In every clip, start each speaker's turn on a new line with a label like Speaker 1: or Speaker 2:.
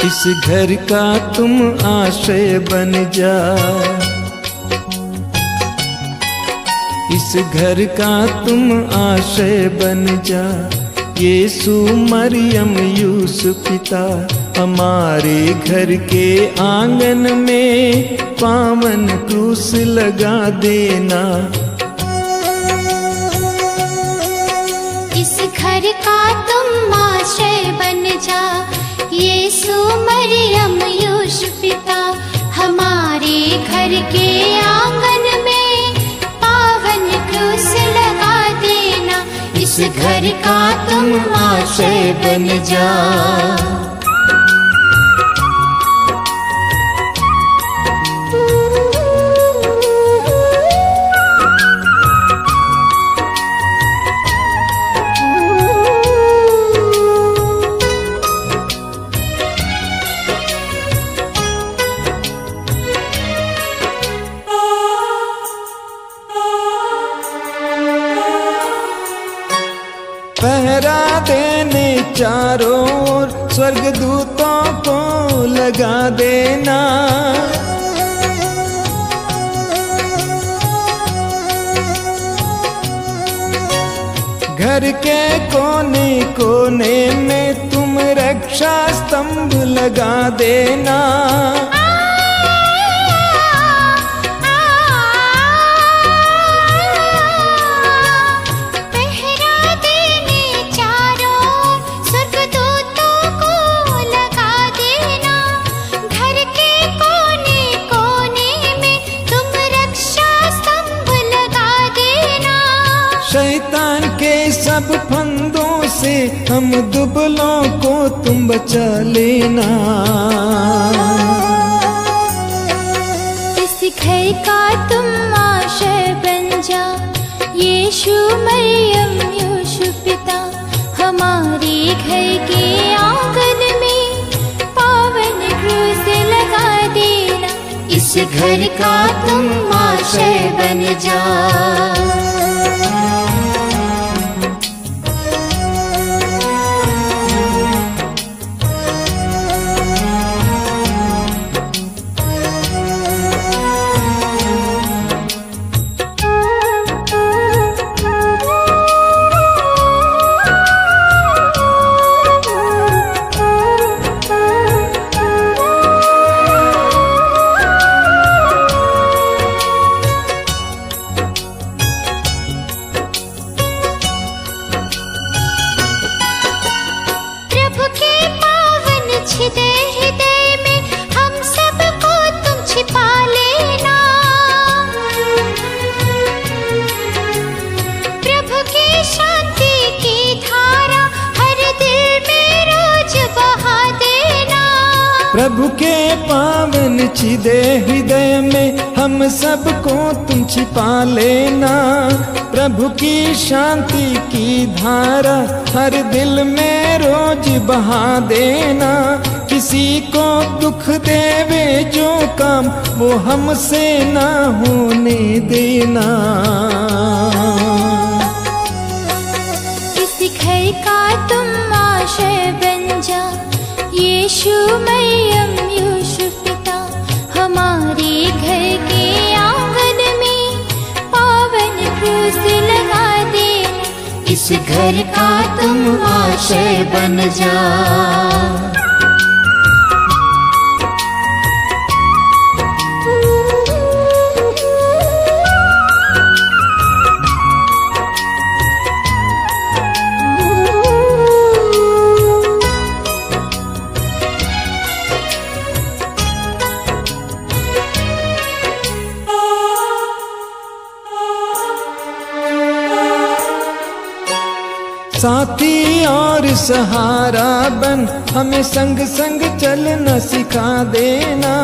Speaker 1: इस घर का तुम आश्रय बन जा, इस घर का तुम आश्रय बन जा। यीशु मरियम यूसुफ पिता, हमारे घर के आंगन में पावन क्रूस लगा देना।
Speaker 2: इस घर का तुम आश्रय बन जा, यीशु मरियम यूसुफ पिता, हमारे घर के आंगन में पावन क्रूस लगा देना। इस घर का तुम आश्रय बन जा।
Speaker 1: पहरा देने चारों ओर स्वर्गदूतों को लगा देना। घर के कोने कोने में तुम रक्षा स्तंभ लगा देना। शैतान के सब फंदों से हम दुबलों को तुम बचा लेना।
Speaker 2: इस घर का तुम आश्रय बन जा, यीशु मरियम यूसुफ पिता, हमारे घर के आंगन में पावन क्रूस लगा देना। इस घर का तुम आश्रय बन जा। हृदय में हम सबको तुम छिपा लेना। प्रभु की शांति की धारा हर दिल में रोज बहा देना।
Speaker 1: प्रभु के पावन छिदे हृदय में हम सबको तुम छिपा लेना। प्रभु की शांति की धारा हर दिल में रोज बहा देना। किसी को दुख देवे जो काम वो हमसे ना होने देना।
Speaker 2: इस घर का तुम आश्रय बन जा, यीशु मरियम यूसुफ पिता, हमारे घर के आंगन में पावन क्रूस लगा देना। इस घर का तुम आश्रय बन जा।
Speaker 1: साथी और सहारा बन हमें संग संग चलना सिखा देना।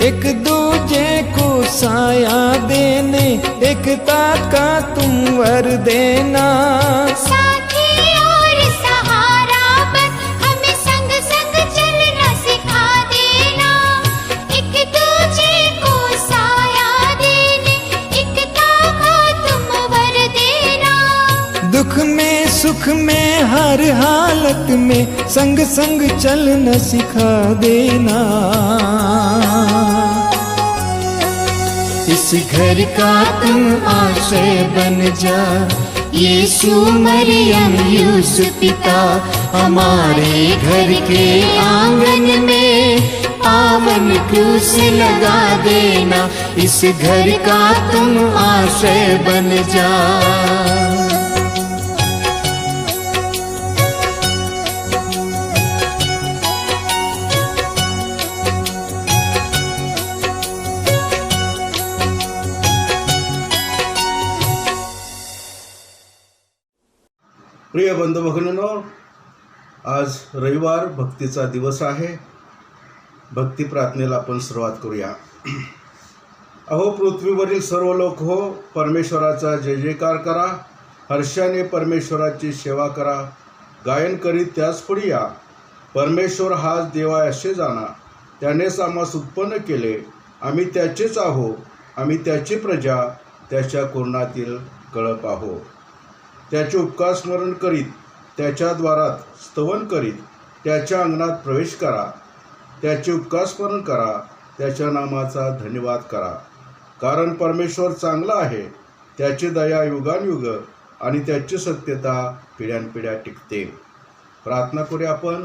Speaker 1: एक दूजे को साया देने एकता का तुम वर देना।
Speaker 2: साथी और सहारा बन हमें संग संग चलना सिखा देना। एक दूजे को साया देने एकता का तुम वर देना।
Speaker 1: दुख में सुख में हर हालत में संग संग चलना सिखा देना। इस घर का तुम आश्रय बन जा, यीशु मरियम यूसुफ पिता, हमारे घर के आंगन में पावन क्रूस लगा देना। इस घर का तुम आश्रय बन जा।
Speaker 3: प्रिय बंधू भगिनींनो, आज रविवार भक्तीचा दिवस आहे। भक्ती प्रार्थनेला आपण सुरुवात करूया। अहो पृथ्वीवरील सर्व लोक हो, परमेश्वराचा जय जयकार करा, हर्षाने परमेश्वराची सेवा करा, गायन करीत त्याच पुढे या। परमेश्वर हाच देव आहे असे जाणा, त्यानेच आम्हास उत्पन्न केले, आम्ही त्याचेच आहो, आम्ही त्याची प्रजा, त्याच्या कुरणातील कळप आहो। त्याचे उपकार स्मरण करीत, त्याच्या द्वारात स्तवन करीत, त्याच्या अंगणात प्रवेश करा। त्याचे उपकार स्मरण करा, त्याच्या नामाचा धन्यवाद करा, कारण परमेश्वर चांगला आहे, त्याची दया युगानुयुग आणि त्याची सत्यता पिढ्यानपिढ्या टिकते। प्रार्थना करूया आपण।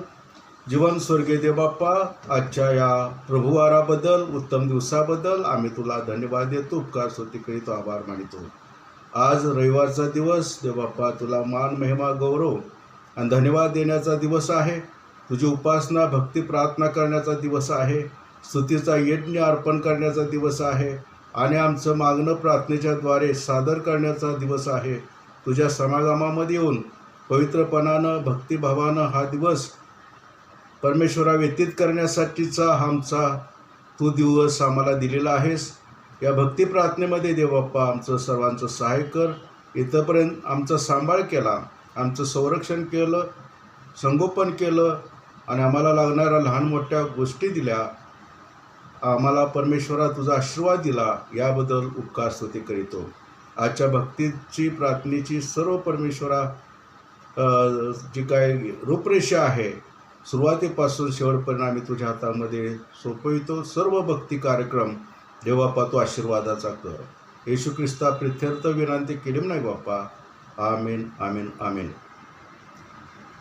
Speaker 3: जीवन स्वर्गीय देव बाप्पा, आजच्या या प्रभुवाराबद्दल, उत्तम दिवसाबद्दल आम्ही तुला धन्यवाद देतो, उपकार स्तुती करीतो, आभार मानितो। आज रविवारचा दिवस देव बाप्पा, तुला मान महिमा गौरव आणि धन्यवाद देण्याचा दिवस आहे। तुझी उपासना भक्ती प्रार्थना करण्याचा दिवस आहे, स्तुतीचा यज्ञ अर्पण करण्याचा दिवस आहे आणि आमचं मागणं प्रार्थनेच्या द्वारे सादर करण्याचा दिवस आहे। तुझ्या समागमामध्ये येऊन पवित्रपणानं भक्तिभावानं हा दिवस परमेश्वरा व्यतीत करण्यासाठीचा आमचा तू दिवस आम्हाला दिलेला आहेस। या भक्ती प्रार्थनेमध्ये देव बाप्पा आमचं सर्वांचं सहाय्य कर। इथंपर्यंत आमचा सांभाळ केला, आमचं संरक्षण केलं, संगोपन केलं आणि आम्हाला लागणाऱ्या लहान मोठ्या गोष्टी दिल्या, आम्हाला परमेश्वरा तुझा आशीर्वाद दिला, याबद्दल उपकार स्तुती करीतो। आजच्या भक्तीची प्रार्थनेची सर्व परमेश्वरा जी काय रूपरेषा आहे, सुरुवातीपासून शेवटपर्यंत आम्ही तुझ्या हातामध्ये सोपवितो। सर्व भक्ती कार्यक्रम देव बाप्पा तू आशीर्वादाचा कर, येशू ख्रिस्ता प्रित्यर्थ विनंती केली नाही बाप्पा, आमीन आमीन आमीन।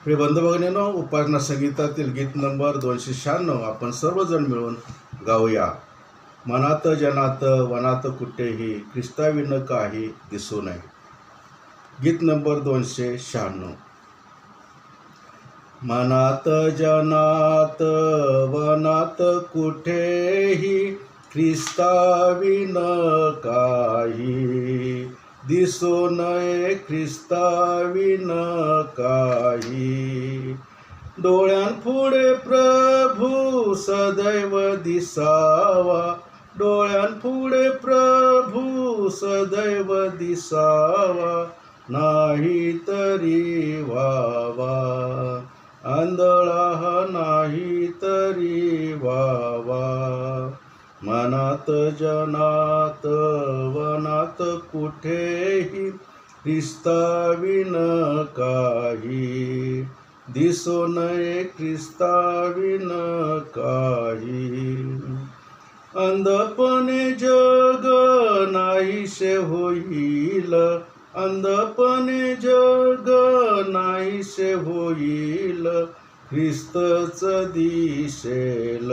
Speaker 3: प्रिय बंधू भगिनींनो, उपासना संगीतातील गीत नंबर 296 आपण सर्वजण मिळून गाऊया। मनात जनात वनात कुठेही ख्रिस्ताविन काही दिसू नये। गीत नंबर 296। मनात जनात वनात कुठेही ख्रिस्ताविन काही दिसू नये, ख्रिस्ताविन काही। डोळ्यांपुढे प्रभू सदैव दिसावा, डोळ्यांपुढे प्रभू सदैव दिसावा, नाही तरी व्हावा आंधळा, नाही तरी व्हावा। मनात जनात वनात कुठेही ख्रिस्ताविन काही दिसू नये, ख्रिस्ताविन काही। अंधपणे जग नाहीसे होईल, अंधपणे जग नाहीसे होईल, ख्रिस्तच दिसेल,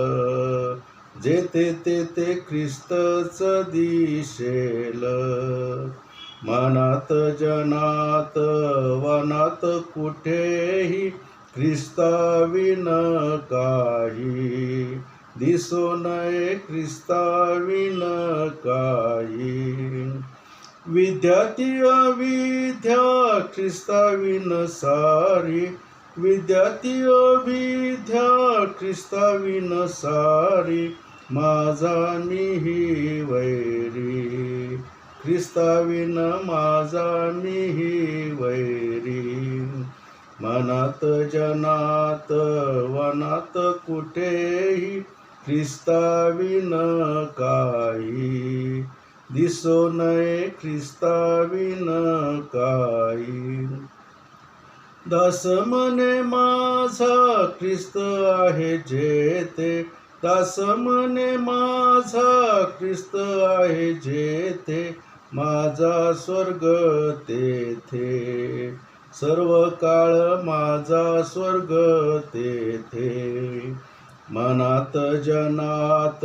Speaker 3: जेथे तेथे ख्रिस्तच दिसेल। मनात जनात वनात कुठेही ख्रिस्ताविन काही दिसू नये, ख्रिस्ताविन काही। विद्यार्थी अविद्या ख्रिस्ताविन सारी, विद्यार्थी अविद्या ख्रिस्ताविन सारी, माझा मीही वैरी, ख्रिस्ताविन माझा मीही वैरी। मनात जनात वनात कुठेही ख्रिस्ताविन काही दिसू नये, ख्रिस्ताविन काही। दास म्हणे माझा ख्रिस्त आहे जेथे, दास म्हणे माझा ख्रिस्त आहे जेथे, माझा स्वर्ग तेथे, सर्व काळ माझा स्वर्ग तेथे. मनात जनात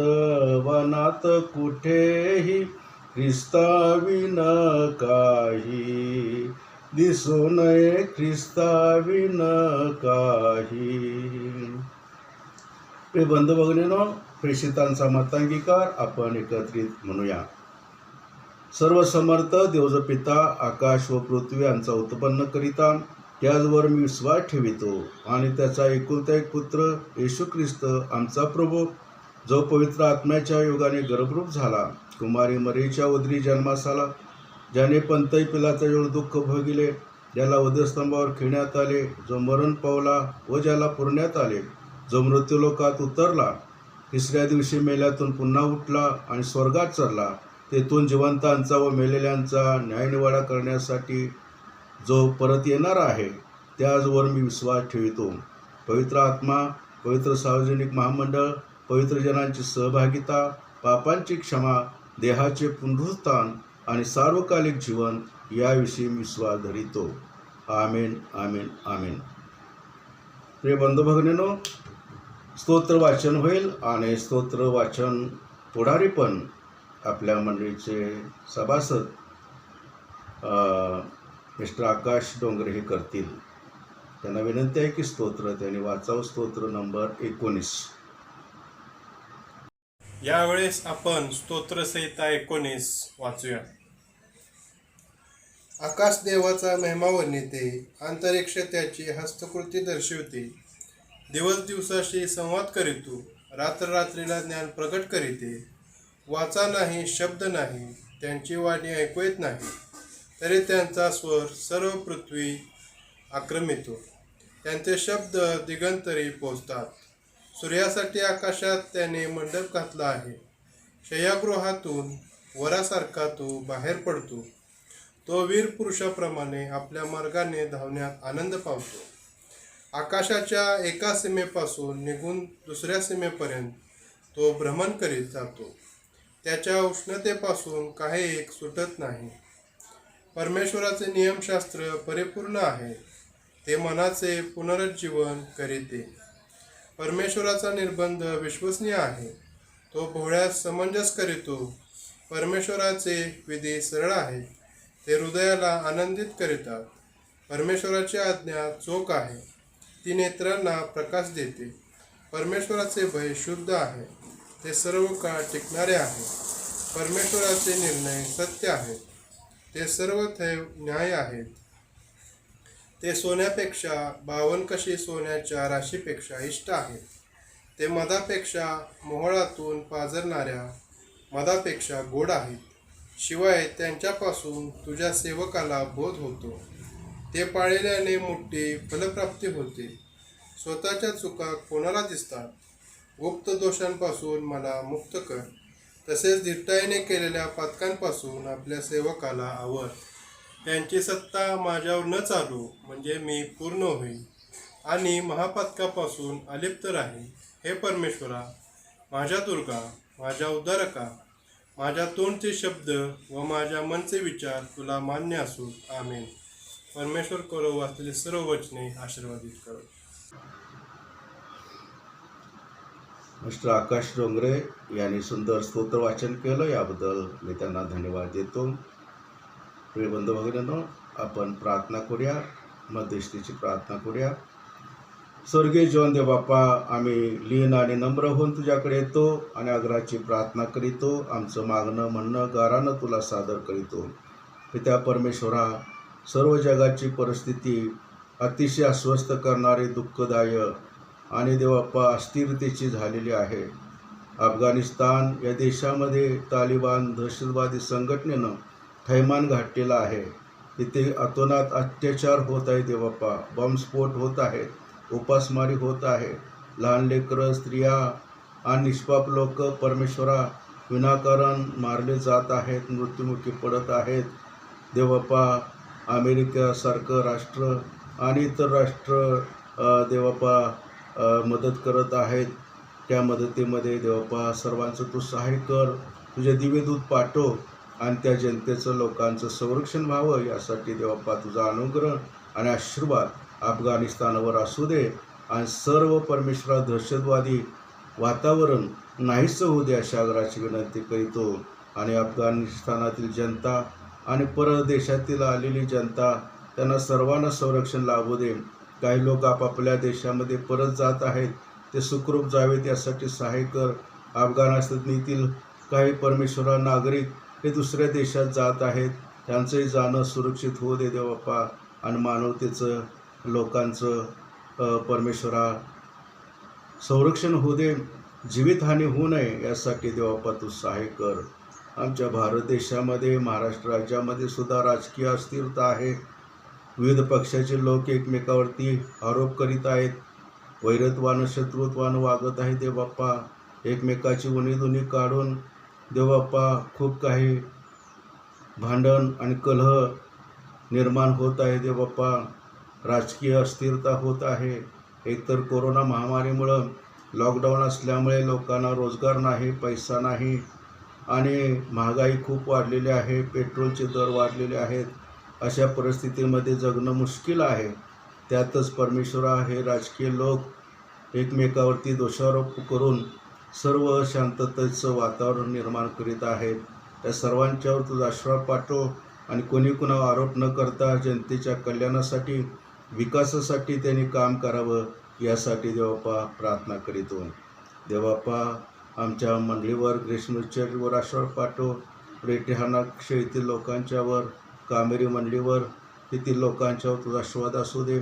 Speaker 3: वनात कुठेही ख्रिस्ताविन काही, दिसू नये ख्रिस्ताविन काही. प्रिय बंधू भगिनींनो, प्रेषितांचा मतांगीकार आपण एकत्रित म्हणूया. सर्वसमर्थ देवज पिता आकाश व पृथ्वी यांचा उत्पन्न करिता, त्याचवर मी विश्वास ठेवितो आणि त्याचा एकुलता एक पुत्र येशू ख्रिस्त आमचा प्रभू, जो पवित्र आत्म्याच्या योगाने गर्भरूप झाला, कुमारी मरीच्या उदरी जन्मास आला, ज्याने पंतई पिलाताजवळ दुःख भोगिले, ज्याला वधस्तंभावर खेळण्यात आले, जो मरण पावला व ज्याला पुरण्यात आले, जो मृत्यूलोकात उतरला, तिसऱ्या दिवशी मेल्यातून पुन्हा उठला आणि स्वर्गात चढला, तेथून जिवंतांचा व मेलेल्यांचा न्यायनिवाडा करण्यासाठी जो परत येणार आहे, त्याचवर मी विश्वास ठेवितो. पवित्र आत्मा, पवित्र सार्वजनिक महामंडळ, पवित्र जनांची सहभागिता, पापांची क्षमा, देहाचे पुनरुत्थान आणि सार्वकालिक जीवन याविषयी मी विश्वास धरितो. आमेन, आमेन, आमेन. प्रिय बंधू भगिनींनो, स्तोत्र वाचन होईल आणि स्तोत्र वाचन पुढारी पण आपल्या मंडळीचे सभासद मिस्टर आकाश डोंगरे हे करतील. त्यांना विनंती आहे की स्तोत्र त्यांनी वाचावं. स्तोत्र नंबर 19.
Speaker 4: यावेळेस आपण स्तोत्रसंहिता 19 वाचूया. आकाश देवाचा महिमा वर्णिते, अंतरिक्ष त्याची हस्तकृती दर्शविते. दिवस दिवसाशी संवाद करीतो, रात्र रात्रीला ज्ञान प्रगट करीते. वाचा नाही, शब्द नाही, त्यांची वाणी ऐकू येत नाही, तरी त्यांचा स्वर सर्व पृथ्वी आक्रमितो. त्यांचे शब्द दिगंतरी पोचतात. सूर्यासाठी आकाशात त्याने मंडप घातला आहे. शय्यागृहातून वरासारखा तो बाहेर पडतो. तो वीर पुरुषाप्रमाणे आपल्या मार्गाने धावण्यात आनंद पावतो. आकाशाच्या एका सीमेपासून निघून दुसऱ्या सीमेपर्यंत तो भ्रमण करीत जातो. त्याच्या उष्णतेपासून काही एक सुटत नाही. परमेश्वराचे नियमशास्त्र परिपूर्ण आहे, ते मनाचे पुनरुज्जीवन करीते. परमेश्वराचा निर्बंध विश्वसनीय आहे, तो भोळ्यास समंजस करीतो. परमेश्वराचे विधी सरळ आहे, ते हृदयाला आनंदित करीतात. परमेश्वराची आज्ञा चोख आहे, ती नेत्रांना प्रकाश देते. परमेश्वराचे भय शुद्ध आहे, ते सर्व काळ टिकणारे आहे. परमेश्वराचे निर्णय सत्य आहेत, ते सर्व थैव न्याय आहेत. ते सोन्यापेक्षा 52 कशी सोन्याच्या राशीपेक्षा इष्ट आहेत. ते मधापेक्षा मोहळातून पाझरणाऱ्या मधापेक्षा गोड आहेत. शिवाय त्यांच्यापासून तुझ्या सेवकाला बोध होतो. ते पाळल्याने मोठी फलप्राप्ती होते. स्वतःच्या चुका कोणाला दिसतात. गुप्त दोषांपासून मला मुक्त कर. तसेच धिट्टाईने केलेल्या पातकांपासून आपल्या सेवकाला आवर. त्यांची सत्ता माझ्यावर न चालू, म्हणजे मी पूर्ण होईल आणि महापातकापासून अलिप्त राहील. हे परमेश्वरा, माझ्या दुर्गा, माझ्या उद्धारका, माझ्या तोंडचे शब्द व माझ्या मनचे विचार तुला मान्य असो. आमेन. परमेश्वर करो वाचलेली सर्व वचने आशीर्वादित करो.
Speaker 3: मिस्टर आकाश डोंगरे यांनी सुंदर स्तोत्र वाचन केलं, याबद्दल मी त्यांना धन्यवाद देतो. प्रिय बंधू भगिनींनो, आपण प्रार्थना करूया, मध्यस्थीची प्रार्थना करूया. स्वर्गीय जीवन देव बाप्पा, आम्ही लीन आणि नम्र होऊन तुझ्याकडे येतो आणि आग्रहाची प्रार्थना करीतो. आमचं मागणं म्हणणं गारानं तुला सादर करीतो. पित्या परमेश्वरा, सर्व जगाची परिस्थिती अतिशय अस्वस्थ करणारी, दुःखदाय आणि देवबाप्पा अस्थिरतेची झालेली आहे. अफगाणिस्तान या देशामध्ये तालिबान दहशतवादी संघटनेनं थैमान घातलेला आहे. तिथे अतोनात अत्याचार होत आहे देवबाप्पा. बॉम्बस्फोट होत आहेत, उपासमारी होत आहे. लहान लेकरं, स्त्रिया आणि निष्पाप लोक परमेश्वरा विनाकारण मारले जात आहेत, मृत्युमुखी पडत आहेत. देवबाप्पा, अमेरिकेसारखं राष्ट्र आणि इतर राष्ट्र देवप्पा मदत करत आहेत. त्या मदतीमध्ये देवप्पा सर्वांचं तू सहाय्य कर, तुझे दिव्यदूत पाठव आणि त्या जनतेचं लोकांचं संरक्षण व्हावं यासाठी देवप्पा तुझा अनुग्रह आणि आशीर्वाद अफगाणिस्तानवर असू दे आणि सर्व परमेश्वरा दहशतवादी वातावरण नाहीसं होऊ दे अशा आग्रहाची विनंती करीतो. आणि अफगाणिस्तानातील जनता आणि परदेशातील आलेली जनता त्यांना सर्वांना संरक्षण लाभू दे. काही लोक आपापल्या देशामध्ये परत जात आहेत, ते सुखरूप जावेत यासाठी सहाय्य कर. अफगाणिस्तानातील काही परमेश्वरा नागरिक हे दुसऱ्या देशात जात आहेत, त्यांचंही जाणं सुरक्षित होऊ दे देवप्पा. आणि मानवतेचं लोकांचं परमेश्वरा संरक्षण होऊ दे, जीवितहानी होऊ नये यासाठी देवप्पा तू सहाय्य कर. आमच्या भारत देशामध्ये महाराष्ट्र राज्यामध्ये सुद्धा राजकीय अस्थिरता आहे. विविध पक्षाचे लोक एकमेकावरती आरोप करीत आहेत, वैरत्वानं शत्रुत्वानं वागत आहे देवबाप्पा. एकमेकाची उणीधुणी काढून देवबाप्पा खूप काही भांडण आणि कलह निर्माण होत आहे देवबाप्पा. राजकीय अस्थिरता होत आहे. एकतर कोरोना महामारीमुळं लॉकडाऊन असल्यामुळे लोकांना रोजगार नाही, पैसा नाही आणि महागाई खूप वाढलेली आहे, पेट्रोलचे दर वाढलेले आहेत. अशा परिस्थितीमध्ये जगणं मुश्किल आहे. त्यातच परमेश्वरा हे राजकीय लोक एकमेकावरती दोषारोप करून सर्व शांततेचं वातावरण निर्माण करीत आहेत. त्या सर्वांच्यावर तुझा आशीर्वाद पाठव आणि कोणी कुणावर आरोप न करता जनतेच्या कल्याणासाठी विकासासाठी त्यांनी काम करावं यासाठी देवप्पा प्रार्थना करीतो. देवप्पा आमच्या मंडळीवर ग्रीष्मचर्यवर आशीर्वाद पाठव. रेटिहानाक्ष येथील लोकांच्यावर, कामेरी मंडळीवर येथील लोकांच्यावर तुझा आशीर्वाद असू दे.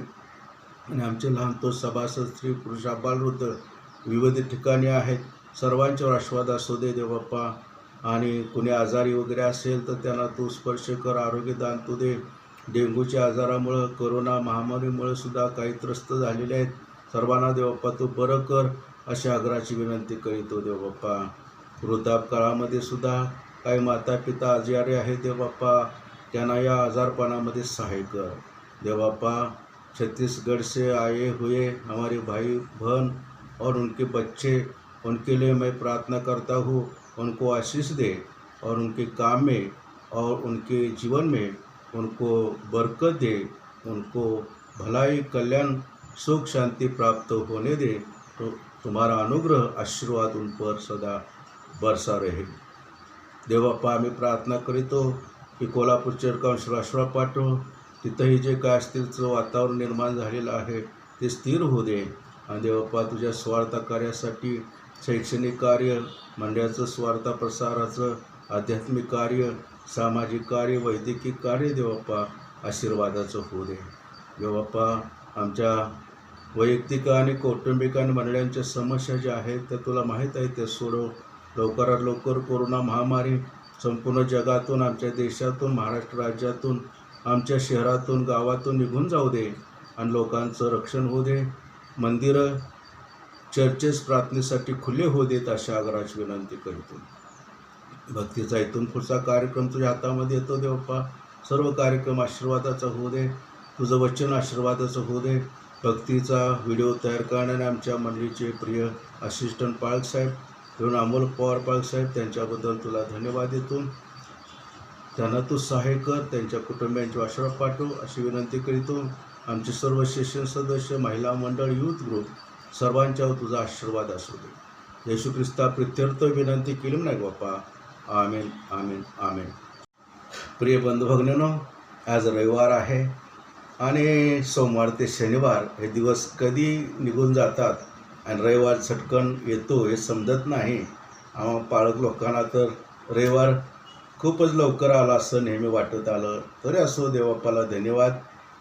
Speaker 3: आणि आमचे लहान तो सभासद, स्त्री पुरुष अबालवृद्ध विविध ठिकाणी आहेत, सर्वांच्यावर आशीर्वाद असू दे देवप्पा. आणि कुणी आजारी वगैरे असेल तर त्यांना तू स्पर्श कर, आरोग्यदान तू दे. डेंग्यूच्या आजारामुळं, कोरोना महामारीमुळे सुद्धा काही त्रस्त झालेले आहेत, सर्वांना देवप्पा तू बरं कर अशा आग्रहाची विनंती करीतो देवबाप्पा. वृद्धापकाळामध्ये सुद्धा काही माता पिता आजारी आहेत देवबाप्पा, त्यांना या आजारपणामध्ये सहाय्य कर देवबाप्पा. छत्तीसगढ़ से आए हुए हमारे भाई बहन और उनके बच्चे, उनके लिए मैं प्रार्थना करता हूँ, उनको आशीष दे और उनके काम में और उनके जीवन में उनको बरकत दे, उनको भलाई कल्याण सुख शांति प्राप्त होने दे. तो तुम्हारा अनुग्रह आशीर्वाद उन पर सदा बरसा रहे देवप्पा. आम्ही प्रार्थना करीतो की कोल्हापूर चरकांशला आशीर्वाद पाठव. तिथंही जे काय असतीलचं वातावरण निर्माण झालेलं आहे ते स्थिर होऊ दे. आणि देवप्पा तुझ्या स्वार्थ कार्यासाठी शैक्षणिक कार्य, मंडळाचं स्वार्थ प्रसाराचं, आध्यात्मिक कार्य, सामाजिक कार्य, वैद्यकीय कार्य देवप्पा आशीर्वादाचं होऊ दे देवप्पा. आमच्या वैयक्तिक आणि कौटुंबिक आणि मंडळांच्या समस्या ज्या आहेत त्या तुला माहीत आहे, ते सोडव लवकरात लवकर. कोरोना महामारी संपूर्ण जगातून, आमच्या देशातून, महाराष्ट्र राज्यातून, आमच्या शहरातून, गावातून निघून जाऊ दे आणि लोकांचं रक्षण होऊ दे. मंदिरं, चर्चेस प्रार्थनेसाठी खुले होऊ देत अशा आग्रहाची विनंती करतो. भक्तीचा इथून पुढचा कार्यक्रम तुझ्या हातामध्ये येतो देवप्पा. सर्व कार्यक्रम आशीर्वादाचा होऊ दे, तुझं वचन आशीर्वादाचं होऊ दे. भक्तीचा व्हिडिओ तयार करणारे आमच्या मंडळीचे प्रिय असिस्टंट पाळक साहेब, म्हणून अमोल पवार पाळक साहेब, त्यांच्याबद्दल तुला धन्यवाद देतो. त्यांना तू सहाय्य कर, त्यांच्या कुटुंबियांचे आशीर्वाद पाठव अशी विनंती करीतो. आमचे सर्व शिक्षण सदस्य, महिला मंडळ, यूथ ग्रुप सर्वांच्यावर तुझा आशीर्वाद असू दे. येशू ख्रिस्ता प्रित्यर्थ विनंती केली नाही बाप्पा. आमेन, आमेन, आमेन. प्रिय बंधू भगिनींनो, आज रविवार आहे आणि सोमवार ते शनिवार हे दिवस कधी निघून जातात आणि रविवार झटकन येतो हे समजत नाही. आम्हा पाळक लोकांना तर रविवार खूपच लवकर आला असं नेहमी वाटत आलं. तरी असो, देवबाप्पाला धन्यवाद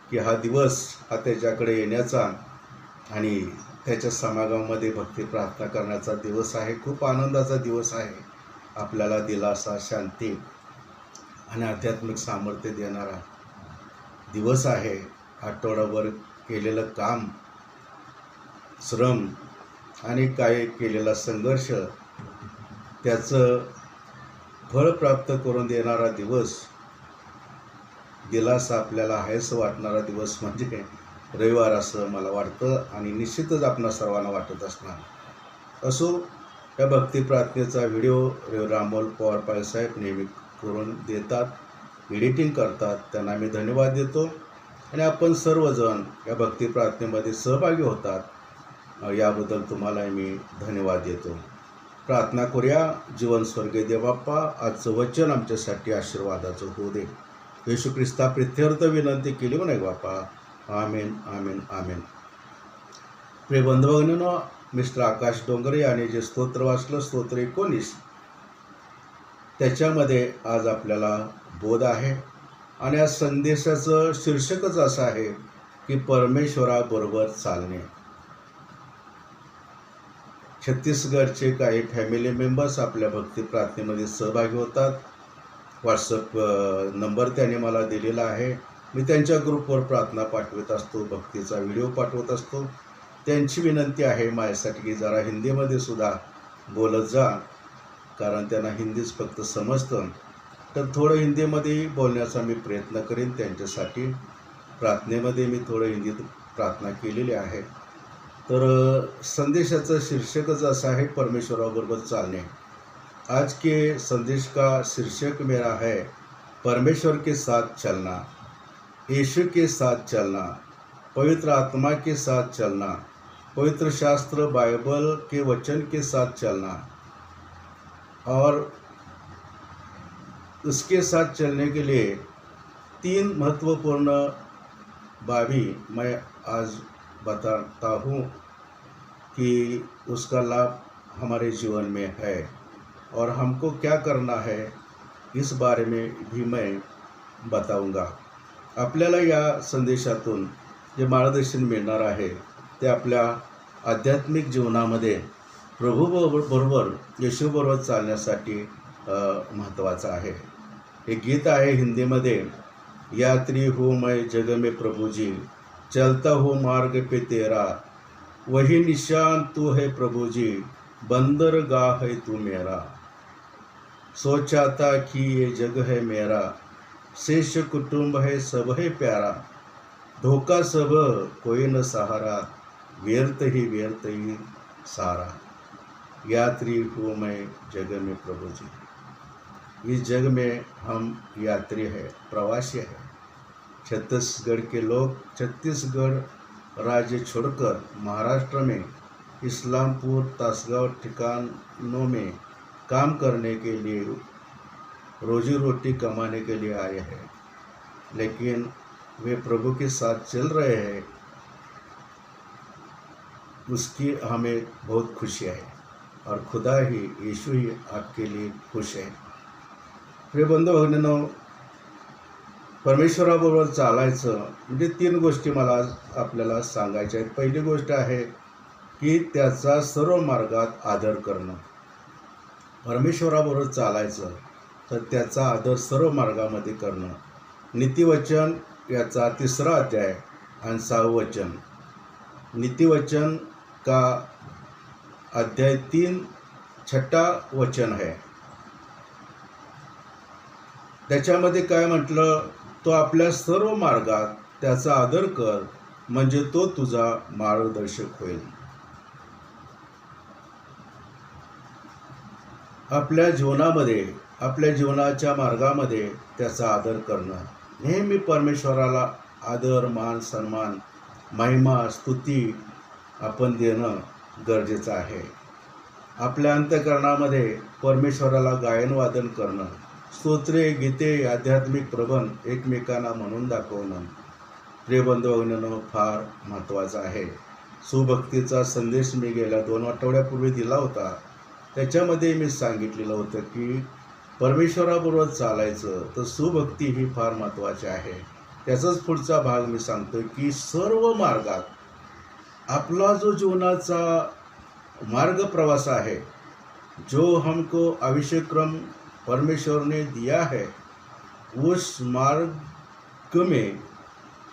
Speaker 3: की हा दिवस हा त्याच्याकडे येण्याचा आणि त्याच्या समागमामध्ये भक्ती प्रार्थना करण्याचा दिवस आहे. खूप आनंदाचा दिवस आहे. आपल्याला दिलासा, शांती आणि आध्यात्मिक सामर्थ्य देणारा दिवस आहे. आठवडाभर केलेलं काम, श्रम आणि काय केलेला संघर्ष त्याचं फळ प्राप्त करून देणारा दिवस, दिलासा आपल्याला आहेसं वाटणारा दिवस म्हणजे रविवार असं मला वाटतं आणि निश्चितच आपणा सर्वांना वाटत असणार. असो, या भक्ती प्रार्थनेचा व्हिडिओ रामोल पवार पालसाहेब नेहमी करून देतात, एडिटिंग करतात, त्यांना मी धन्यवाद देतो. आणि आपण सर्वजण या भक्ती प्रार्थनेमध्ये सहभागी होतात, याबद्दल तुम्हाला मी धन्यवाद देतो. प्रार्थना करूया. जीवन स्वर्गीय देवबाप्पा, आजचं वचन आमच्यासाठी आशीर्वादाचं होऊ दे. येशू ख्रिस्ता प्रित्यर्थ विनंती केली नाही बाप्पा. आमेन आमेन आमेन. प्रिय बंधूभगिनींनो, मिस्टर आकाश डोंगरे यांनी जे स्तोत्र वाचलं, स्तोत्र 19, त्याच्यामध्ये आज आपल्याला बोध आहे. आणि या संदेशाचं शीर्षकच असं आहे की परमेश्वराबरोबर चालणे. छत्तीसगडचे काही फॅमिली मेंबर्स आपल्या भक्ती प्रार्थनेमध्ये सहभागी होतात. व्हॉट्सअप नंबर त्यांनी मला दिलेला आहे. मी त्यांच्या ग्रुपवर प्रार्थना पाठवत असतो, भक्तीचा व्हिडिओ पाठवत असतो. त्यांची विनंती आहे माझ्यासाठी की जरा हिंदीमध्ये सुद्धा बोलत जा, कारण त्यांना हिंदीच फक्त समजतं. तर थोडं हिंदीमध्ये बोलण्याचा मी प्रयत्न करेन त्यांच्यासाठी. प्रार्थनेमध्ये मी थोडं हिंदीत प्रार्थना केलेली आहे. तर संदेशाचं शीर्षकच असं आहे, परमेश्वराबरोबर चालणे. आज के संदेश का शीर्षक मेरा है, परमेश्वर के साथ चलना, यीशु के साथ चलना, पवित्र आत्मा के साथ चलना, पवित्र शास्त्र बाइबल के वचन के साथ चलना. और उसके साथ चलने के लिए 3 महत्वपूर्ण बातें मैं आज बताता हूँ कि उसका लाभ हमारे जीवन में है और हमको क्या करना है, इस बारे में भी मैं बताऊंगा. आपल्याला या संदेशातून जे मार्गदर्शन मिळणार आहे ते आपल्या आध्यात्मिक जीवनामध्ये प्रभूबरोबर, येशूबरोबर चालण्यासाठी महत्त्वाचं आहे. एक गीत आहे हिंदीमध्ये, यात्री हूँ मैं जग में प्रभु जी, चलता हूँ मार्ग पे तेरा, वही निशान तू है प्रभु जी, बंदरगाह है तू मेरा. सोचा था कि ये जग है मेरा, शेष कुटुंब है सब है प्यारा, धोखा सब कोई न सहारा, व्यर्थ ही सारा. यात्री हूँ मैं जग में प्रभु जी. इस जग में हम यात्री है, प्रवासी है. छत्तीसगढ़ के लोग छत्तीसगढ़ राज्य छोड़कर महाराष्ट्र में इस्लामपुर, तासगांव ठिकानों में काम करने के लिए, रोजी रोटी कमाने के लिए आए हैं. लेकिन वे प्रभु के साथ चल रहे हैं, उसकी हमें बहुत खुशी है और खुदा ही, यीशु ही आपके लिए खुश है. प्रिय बंधू भगिनींनो, परमेश्वराबरोबर चालायचं म्हणजे 3 गोष्टी मला आज आपल्याला सांगायच्या आहेत. पहिली गोष्ट आहे की त्याचा सर्व मार्गात आदर करणं. परमेश्वराबरोबर चालायचं तर त्याचा आदर सर्व मार्गामध्ये करणं. नीतिवचन याचा 3रा अध्याय आणि 6वं वचन. नीतिवचन का अध्याय 3 6 वचन है. त्याच्यामध्ये काय म्हटलं, तो आपल्या सर्व मार्गात त्याचा आदर कर, म्हणजे तो तुझा मार्गदर्शक होईल. आपल्या जीवनामध्ये, आपल्या जीवनाच्या मार्गामध्ये त्याचा आदर करणं. नेहमी परमेश्वराला आदर, मान, सन्मान, महिमा, स्तुती आपण देणं गरजेचं आहे. आपल्या अंतःकरणामध्ये परमेश्वराला गायन वादन करणं, स्तोत्रे, गीते, आध्यात्मिक प्रबंध एकमेकांना म्हणून दाखवणं, प्रिय बंधू भगिनींनो, फार महत्त्वाचं आहे. सुभक्तीचा संदेश मी गेल्या 2 आठवड्यापूर्वी दिला होता. त्याच्यामध्ये मी सांगितलेलं होतं की परमेश्वराबरोबर चालायचं तर सुभक्ती ही फार महत्त्वाची आहे. त्याचाच पुढचा भाग मी सांगतो की सर्व मार्गात आपला जो जीवनाचा मार्ग प्रवास आहे, जो हमको आविष्यक्रम परमेश्वर ने दिया है, उस मार्ग में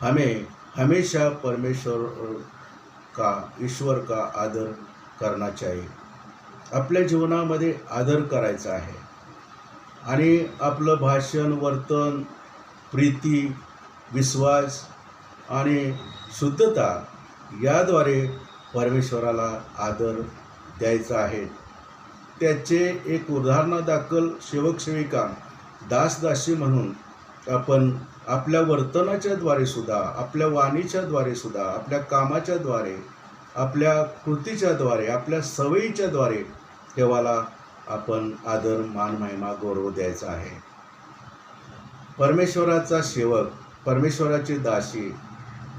Speaker 3: हमें हमेशा परमेश्वर का, ईश्वर का आदर करना चाहिए. आपल्या जीवनामध्ये आदर करायचा आहे आणि आपलं भाषण, वर्तन, प्रीती, विश्वास आणि शुद्धता याद्वारे परमेश्वराला आदर द्यायचा आहे. त्याचे एक उदाहरणादाखल सेवक सेविका दासदासी म्हणून आपण आपल्या वर्तनाच्या द्वारे सुद्धा, आपल्या वाणीच्या द्वारे सुद्धा, आपल्या कामाच्या द्वारे, आपल्या कृतीच्या द्वारे, आपल्या सवयीच्या द्वारे देवाला आपण आदर, मान, महिमा, गौरव द्यायचा आहे. परमेश्वराचा सेवक, परमेश्वराची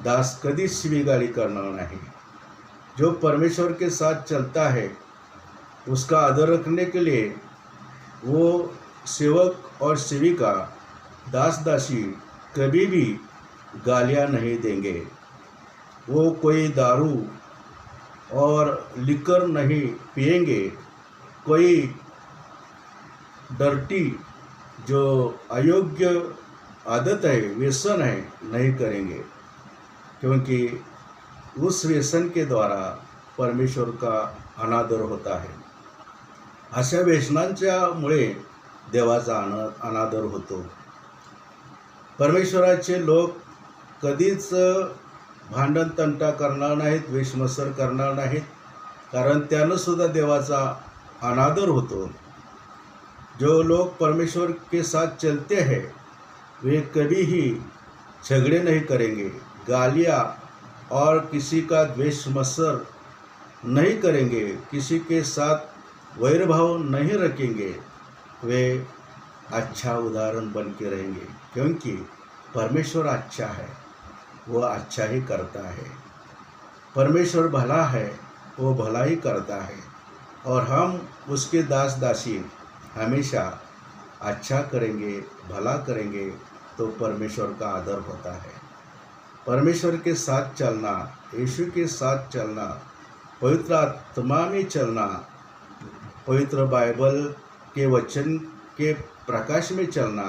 Speaker 3: दास कधीच शिवीगाळी करणार नहीं. जो परमेश्वर के साथ चलता है उसका आदर रखने के लिए वो सेवक और सेविका दासी कभी भी गालियाँ नहीं देंगे. वो कोई दारू और लिकर नहीं पिएंगे, कोई डर्टी जो अयोग्य आदत है, व्यसन है, नहीं करेंगे, क्योंकि उस व्यसन के द्वारा परमेश्वर का अनादर होता है. अशा व्यसनांच्यामुळे देवाचा अनादर होतो. परमेश्वराचे लोक कधीच भांडण तंटा करणार नाहीत, द्वेषमत्सर करणार नाहीत, कारण त्यानं सुद्धा देवाचा अनादर होतो. जो लोग परमेश्वर के साथ चलते हैं वे कभी ही झगड़े नहीं करेंगे, गालियाँ और किसी का द्वेष मत्सर नहीं करेंगे, किसी के साथ वैरभाव नहीं रखेंगे. वे अच्छा उदाहरण बन के रहेंगे, क्योंकि परमेश्वर अच्छा है, वो अच्छा ही करता है. परमेश्वर भला है, वो भला ही करता है, और हम उसके दासी हमेशा अच्छा करेंगे, भला करेंगे तो परमेश्वर का आदर होता है. परमेश्वर के साथ चलना, यीशु के साथ चलना, पवित्र आत्मा में चलना, पवित्र बाइबल के वचन के प्रकाश में चलना,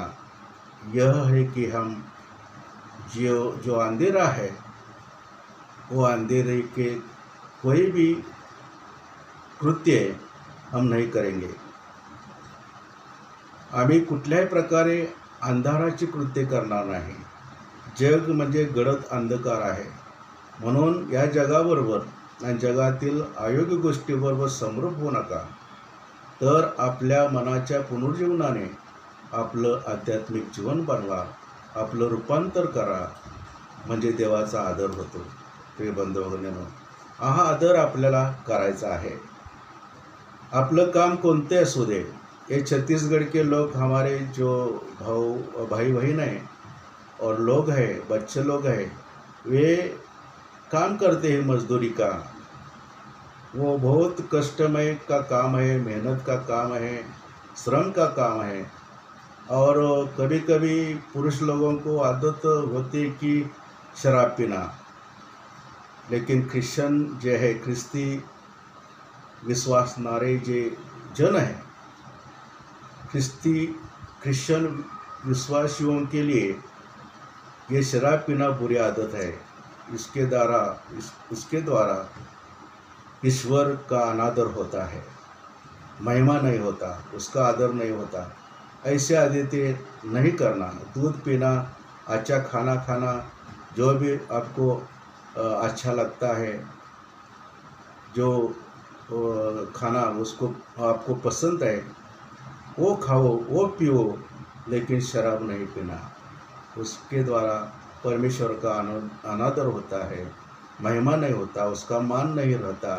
Speaker 3: यह है कि हम जो अंधेरा है वो अंधेरे के कोई भी कृत्य हम नहीं करेंगे. आम्ही कुठल्याही प्रकारे अंधाराची कृत्य करणार नाही. जग म्हणजे गडद अंधकार आहे, म्हणून या जगाबरोबर आणि जगातील अयोग्य गोष्टीबरोबर समरूप होऊ नका. तर आपल्या मनाच्या पुनर्जीवनाने आपलं आध्यात्मिक जीवन बनवा, आपलं रूपांतर करा, म्हणजे देवाचा आदर होतो. प्रिय बंधू भगिनींनो, हा आदर आपल्याला करायचा आहे. आपलं काम कोणते असू दे. ये छत्तीसगढ़ के लोग, हमारे जो भाई बहन हैं और लोग हैं, बच्चे लोग हैं, वे काम करते हैं मजदूरी का. वो बहुत कष्टमय का काम है, मेहनत का काम है, श्रम का काम है. और कभी कभी पुरुष लोगों को आदत होती है कि शराब पीना, लेकिन क्रिश्चियन जो है, विश्वासणारे जे जन है, क्रिश्चियन विश्वासियों के लिए ये शराब पीना बुरी आदत है. इसके द्वारा ईश्वर का अनादर होता है, महिमा नहीं होता, उसका आदर नहीं होता. ऐसे आदतें नहीं करना. दूध पीना, अच्छा खाना खाना, जो भी आपको अच्छा लगता है, जो खाना उसको आपको पसंद है वो खाओ, वो पियो, लेकिन शराब नहीं पीना. उसके द्वारा परमेश्वर का अनादर होता है, महिमा नहीं होता, उसका मान नहीं रहता.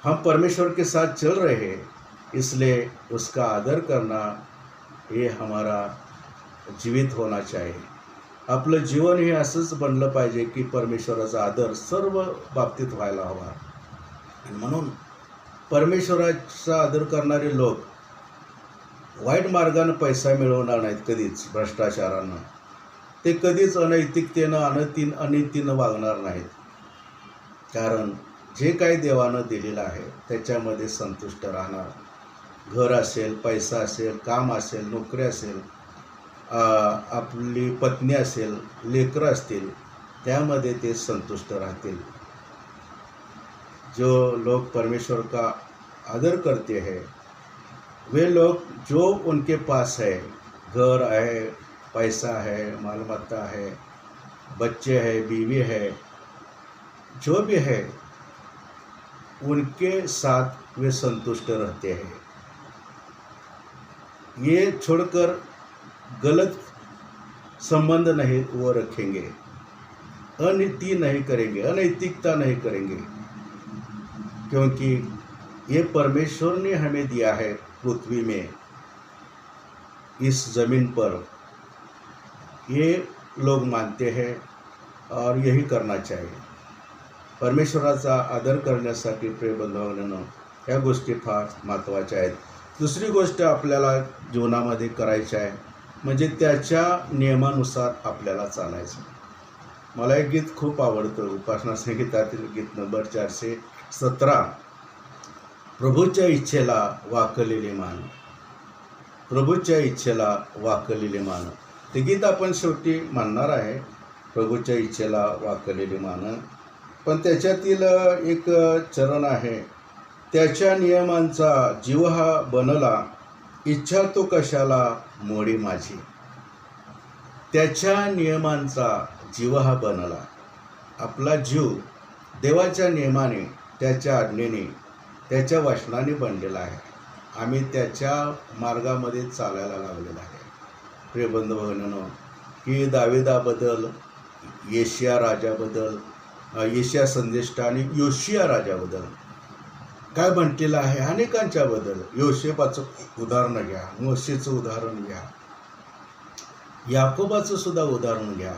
Speaker 3: हम परमेश्वर के साथ चल रहे हैं, इसलिए उसका आदर करना ये हमारा जीवित होना चाहिए. आपलं जीवन हे असंच बनलं पाहिजे की परमेश्वराचा आदर सर्व बाबतीत व्हायला हवा. म्हणून परमेश्वराचा आदर करणारे लोक वाईट मार्गाने पैसा मिळवणार नाहीत कधीच. भ्रष्टाचारानं ते कधीच अनैतिकतेनं अनितीनं वागणार नाहीत. कारण जे काही देवानं दिलेलं आहे त्याच्यामध्ये संतुष्ट राहणार. घर असेल, पैसा असेल, काम असेल, नोकरी असेल, आपली पत्नी असेल, लेकरं असतील, त्यामध्ये ते संतुष्ट राहतील. जो लोग परमेश्वर का आदर करते हैं, वे लोग जो उनके पास है, घर है, पैसा है, मालमत्ता है, बच्चे है, बीवी है, जो भी है उनके साथ वे संतुष्ट रहते हैं। ये छोड़कर गलत संबंध नहीं वो रखेंगे, अनीति नहीं करेंगे, अनैतिकता नहीं करेंगे, क्योंकि ये परमेश्वर ने हमें दिया है पृथ्वी में, इस जमीन पर। ये लोग मानते हैं और यही करना चाहिए। परमेश्वराचा आदर करण्यासाठी प्रिय बंधूंनो या गोष्टी फार महत्त्वाच्या आहेत। दुसरी गोष्ट आपल्याला जीवनामध्ये करायची आहे म्हणजे त्याच्या नियमानुसार आपल्याला चालायचं। मला एक गीत खूप आवडतं, उपासना संगीतातील गीत नंबर 417, प्रभूच्या इच्छेला वाकलेले मान, प्रभूच्या इच्छेला वाकलेले मान। ते गीत आपण शेवटी म्हणणार आहे, प्रभूच्या इच्छेला वाकलेले मान। पण त्याच्यातील एक चरण आहे, त्याच्या नियमांचा जीव हा बनला, इच्छा तो कशाला मोडी माझी। त्याच्या नियमांचा जीव हा बनला, आपला जीव देवाच्या नियमाने, त्याच्या आज्ञेने, त्याच्या वचनाने बनलेला आहे। आम्ही त्याच्या मार्गामध्ये चालायला लागलेला आहे। प्रिय बंधू भगिनींनो, की दाविदाबद्दल, येशिया राजाबद्दल, येशिया संदेष्टा आणि योशिया राजाबद्दल काय म्हटलेलं आहे, अनेकांच्याबद्दल। योसेफाचं उदाहरण घ्या, मोशेचं उदाहरण घ्या, याकोबाचं सुद्धा उदाहरण घ्या,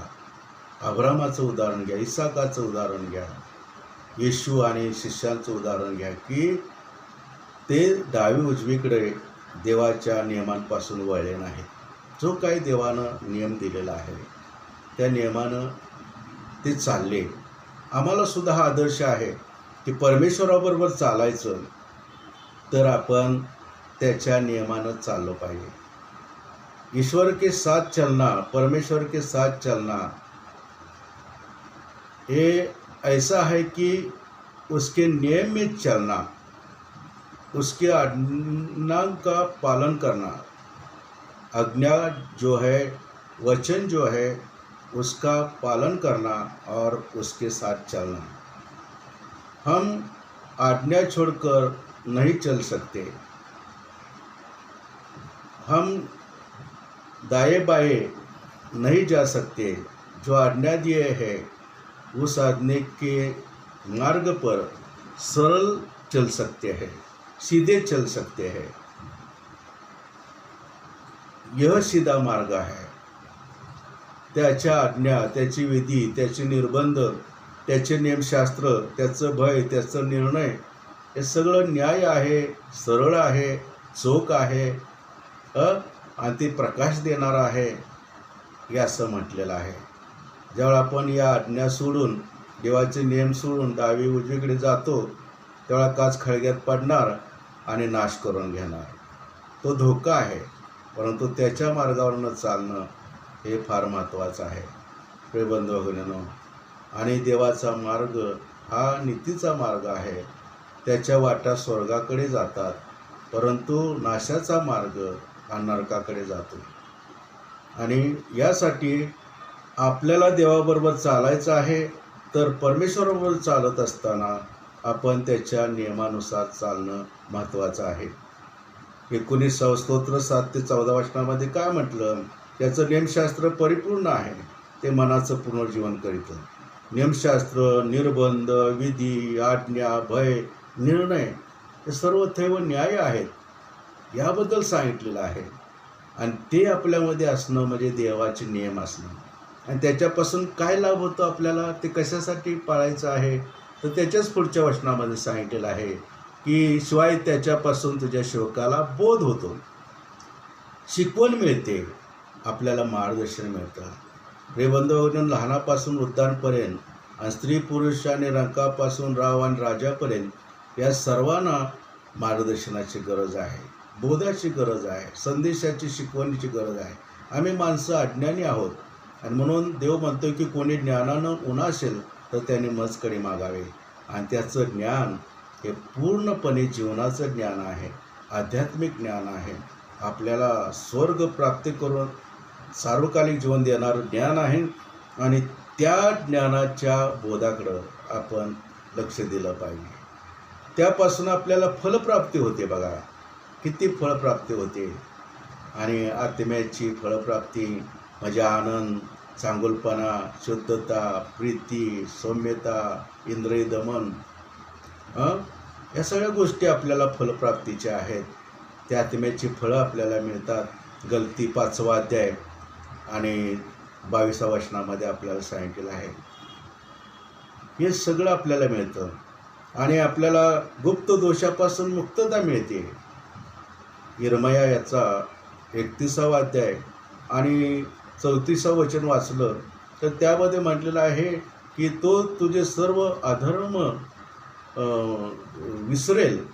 Speaker 3: अब्रामाचं उदाहरण घ्या, इसाकाचं उदाहरण घ्या, येशू आणि शिष्यांचं उदाहरण घ्या, की ते डावी उजवीकडे देवाच्या नियमांपासून वळले नाहीत। जो काही देवानं नियम दिलेला आहे त्या नियमानं ते चालले। आम्हाला सुद्धा हा आदर्श आहे की परमेश्वराबरोबर चालायचं तर आपण त्याच्या नियमानं चाललो पाहिजे। ईश्वर के साथ चलना, परमेश्वर के साथ चलना, ये ऐसा है कि उसके नियम में चलना, उसके आज्ञा का पालन करना, आज्ञा जो है, वचन जो है, उसका पालन करना और उसके साथ चलना। हम आज्ञा छोड़कर नहीं चल सकते, हम दाएं बाएं नहीं जा सकते। जो आज्ञा दिए है उस आज्ञा के मार्ग पर सरल चल सकते हैं, सीधे चल सकते हैं। यह सीधा मार्ग है। त्याच्या आज्ञा, त्याची विधी, त्याचे निर्बंध, त्याचे नियमशास्त्र, त्याचं भय, त्याचं निर्णय, हे सगळं न्याय आहे, सरळ आहे, चोख आहे, आणि ते प्रकाश देणार आहे, हे असं म्हटलेलं आहे। ज्यावेळा आपण या आज्ञा सोडून, देवाचे नियम सोडून डावी उजवीकडे जातो त्यावेळा काच खळग्यात पडणार आणि नाश करून घेणार। तो धोका आहे, परंतु त्याच्या मार्गावरनं चालणं हे फार महत्त्वाचं आहे। प्रिय बंधू भगिनींनो, आणि देवाचा मार्ग हा नीतीचा मार्ग आहे। त्याच्या वाटा स्वर्गाकडे जातात, परंतु नाशाचा मार्ग हा नरकाकडे जातो। आणि यासाठी आपल्याला देवाबरोबर चालायचं आहे, तर परमेश्वराबरोबर चालत असताना आपण त्याच्या नियमानुसार चालणं महत्त्वाचं आहे। 19 स्तोत्र 7 ते 14 वचनामध्ये काय म्हटलं, त्याचं नियमशास्त्र परिपूर्ण आहे, ते मनाचं पुनर्जीवन करीत। नियमशास्त्र, निर्बंध, विधी, आज्ञा, भय, निर्णय हे सर्व थैव न्याय आहेत, याबद्दल सांगितलेलं आहे। आणि ते आपल्यामध्ये असणं म्हणजे देवाचे नियम असणं। आणि त्याच्यापासून काय लाभ होतो आपल्याला, ते कशासाठी पाळायचं आहे, तर त्याच्याच पुढच्या वचनामध्ये सांगितलेलं आहे की शिवाय त्याच्यापासून तुझ्या सेवकाला बोध होतो, शिकवण मिळते, आपल्याला मार्गदर्शन मिळतं। प्रिय बंधू भगिनींनो, लहानापासून वृद्धांपर्यंत आणि स्त्री पुरुष आणि रंकापासून राव आणि राजापर्यंत या सर्वांना मार्गदर्शनाची गरज आहे, बोधाची गरज आहे, संदेशाची, शिकवणीची गरज आहे। आम्ही माणसं अज्ञानी आहोत आणि म्हणून देव म्हणतो की कोणी ज्ञानानं उणा असेल तर त्याने मजकडे मागावे। आणि त्याचं ज्ञान हे पूर्णपणे जीवनाचं ज्ञान आहे, आध्यात्मिक ज्ञान आहे, आपल्याला स्वर्ग प्राप्त करून सार्वकालिक जीवन देणारं ज्ञान आहे। आणि त्या ज्ञानाच्या बोधाकडं आपण लक्ष दिलं पाहिजे. त्यापासून आपल्याला फलप्राप्ती होते. बघा किती फळप्राप्ती होते. आणि आत्म्याची फळप्राप्ती म्हणजे आनंद, चांगुलपणा, शुद्धता, प्रीती, सौम्यता, इंद्रिय दमन, या सगळ्या गोष्टी आपल्याला फलप्राप्तीच्या आहेत. त्या आत्म्याची फळं आपल्याला मिळतात. गलती 5वा अध्याय आणि 22व्या वचनामध्ये आपल्याला सांगितलेलं आहे. हे सगळं आपल्याला मिळतं आणि आपल्याला गुप्त दोषापासून मुक्तता मिळते. यिर्मया याचा 31वा अध्याय आणि 34वं वचन वाचलं तर त्यामध्ये म्हटलेलं आहे की तो तुझे सर्व अधर्म विसरेल,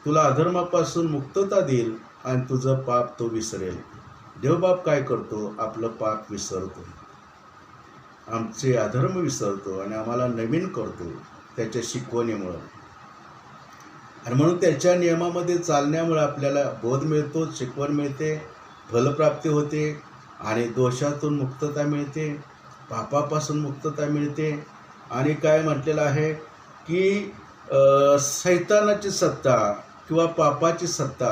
Speaker 3: तुला अधर्मापासून मुक्तता देईल आणि तुझं पाप तो विसरेल. देवबाप काय करतो? आपलं पाप विसरतो, आमचे अधर्म विसरतो आणि आम्हाला नवीन करतो त्याच्या शिकवणीमुळं. आणि म्हणून त्याच्या नियमामध्ये चालण्यामुळे आपल्याला बोध मिळतो, शिकवण मिळते, फलप्राप्ती होते आणि दोषातून मुक्तता मिळते, पापापासून मुक्तता मिळते. आणि काय म्हटलेलं आहे की सैतानाची सत्ता किंवा पापाची सत्ता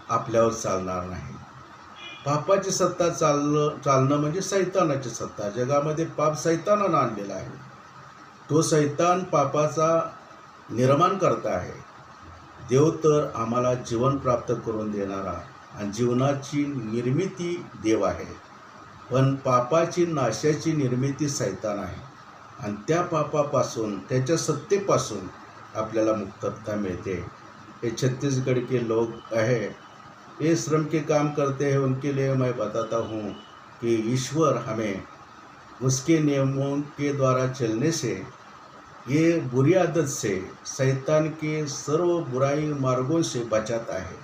Speaker 3: आपल्यावर चालणार नाही. पापाची सत्ता चालणं म्हणजे सैतानाची सत्ता. जगामध्ये पाप सैतानानं आणलेला आहे. तो सैतान पापाचा निर्माण करता आहे. देव तर आम्हाला जीवन प्राप्त करून देणारा आणि जीवनाची निर्मिती देव आहे. पण पापाची नाशाची निर्मिती सैतान आहे. आणि त्या पापापासून, त्याच्या सत्तेपासून आपल्याला मुक्तता मिळते. ये छत्तीसगढ़ के लोग है, ये श्रम के काम करते हैं, उनके लिए मैं बताता हूँ कि ईश्वर हमें उसके नियमों के द्वारा चलने से, ये बुरी आदत से, शैतान के सर्व बुराई मार्गों से बचाता है,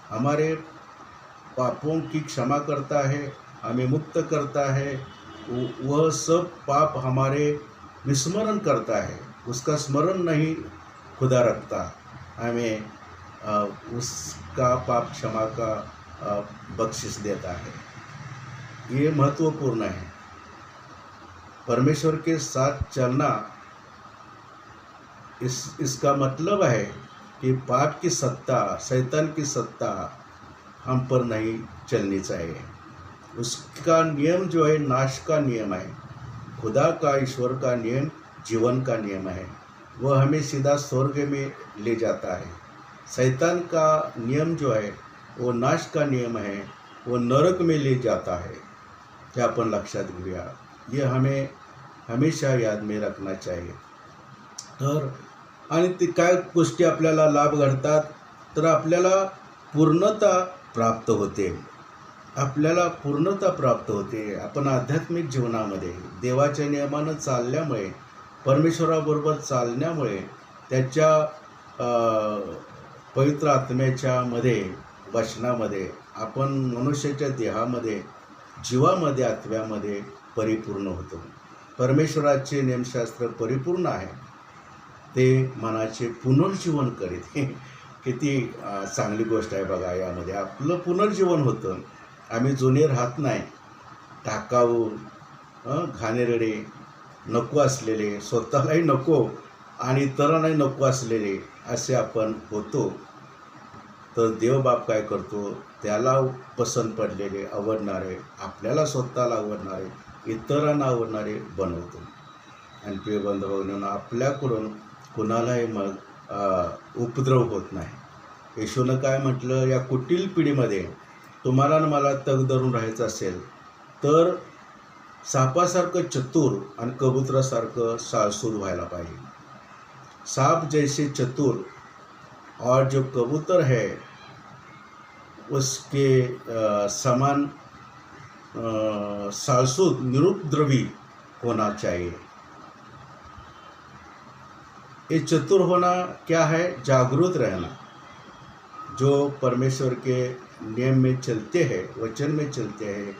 Speaker 3: हमारे पापों की क्षमा करता है, हमें मुक्त करता है. वह सब पाप हमारे विस्मरण करता है, उसका स्मरण नहीं खुदा रखता, हमें उसका पाप क्षमा का बख्शिश देता है. ये महत्वपूर्ण है. परमेश्वर के साथ चलना, इसका मतलब है कि पाप की सत्ता, शैतान की सत्ता हम पर नहीं चलनी चाहिए. उसका नियम जो है नाश का नियम है. खुदा का, ईश्वर का नियम जीवन का नियम है. वह हमें सीधा स्वर्ग में ले जाता है. शैतान का नियम जो है वो नाश का नियम है, वो नरक में ले जाता है. हे आपण लक्षात घेऊया. ये हमें हमेशा याद में रखना चाहिए. तर आणि ते काय गोष्टी आपल्याला लाभ घडतात तर आपल्याला पूर्णता प्राप्त होते. आपल्याला पूर्णता प्राप्त होते. आपण आध्यात्मिक जीवनामध्ये देवाच्या नियमानं चालल्यामुळे, परमेश्वराबरोबर चालण्यामुळे, त्याच्या पवित्र आत्म्याच्या मध्ये, वचनामध्ये आपण मनुष्याच्या देहामध्ये, जीवामध्ये, आत्म्यामध्ये परिपूर्ण होतो. परमेश्वराचे नियमशास्त्र परिपूर्ण आहे. ते मनाचे पुनर्जीवन करीत. किती चांगली गोष्ट आहे बघा. यामध्ये आपलं पुनर्जीवन होतं. आम्ही जुने राहत नाही. टाकाऊ, घाणेरडे, नको असलेले, स्वतःलाही नको आणि इतरांनाही नको असलेले असे आपण होतो. तर देवबाप काय करतो? त्याला पसंत पडलेले, आवडणारे, आपल्याला स्वतःला आवडणारे, इतरांना आवडणारे बनवतो. आणि प्रिय बंधू, आपल्याकडून कुणालाही मग उपद्रव होत नाही. येशूनं काय म्हटलं? या कुटील पिढीमध्ये तुम्हाला आणि मला तग धरून राहायचं असेल तर सापासारखं चतुर आणि कबूतरासारखं साळसूद व्हायला पाहिजे. सांप जैसे चतुर और जो कबूतर है उसके समान साळसूद, निरुपद्रवी होना चाहिए. ये चतुर होना क्या है? जागरूक रहना. जो परमेश्वर के नियम में चलते हैं, वचन में चलते हैं,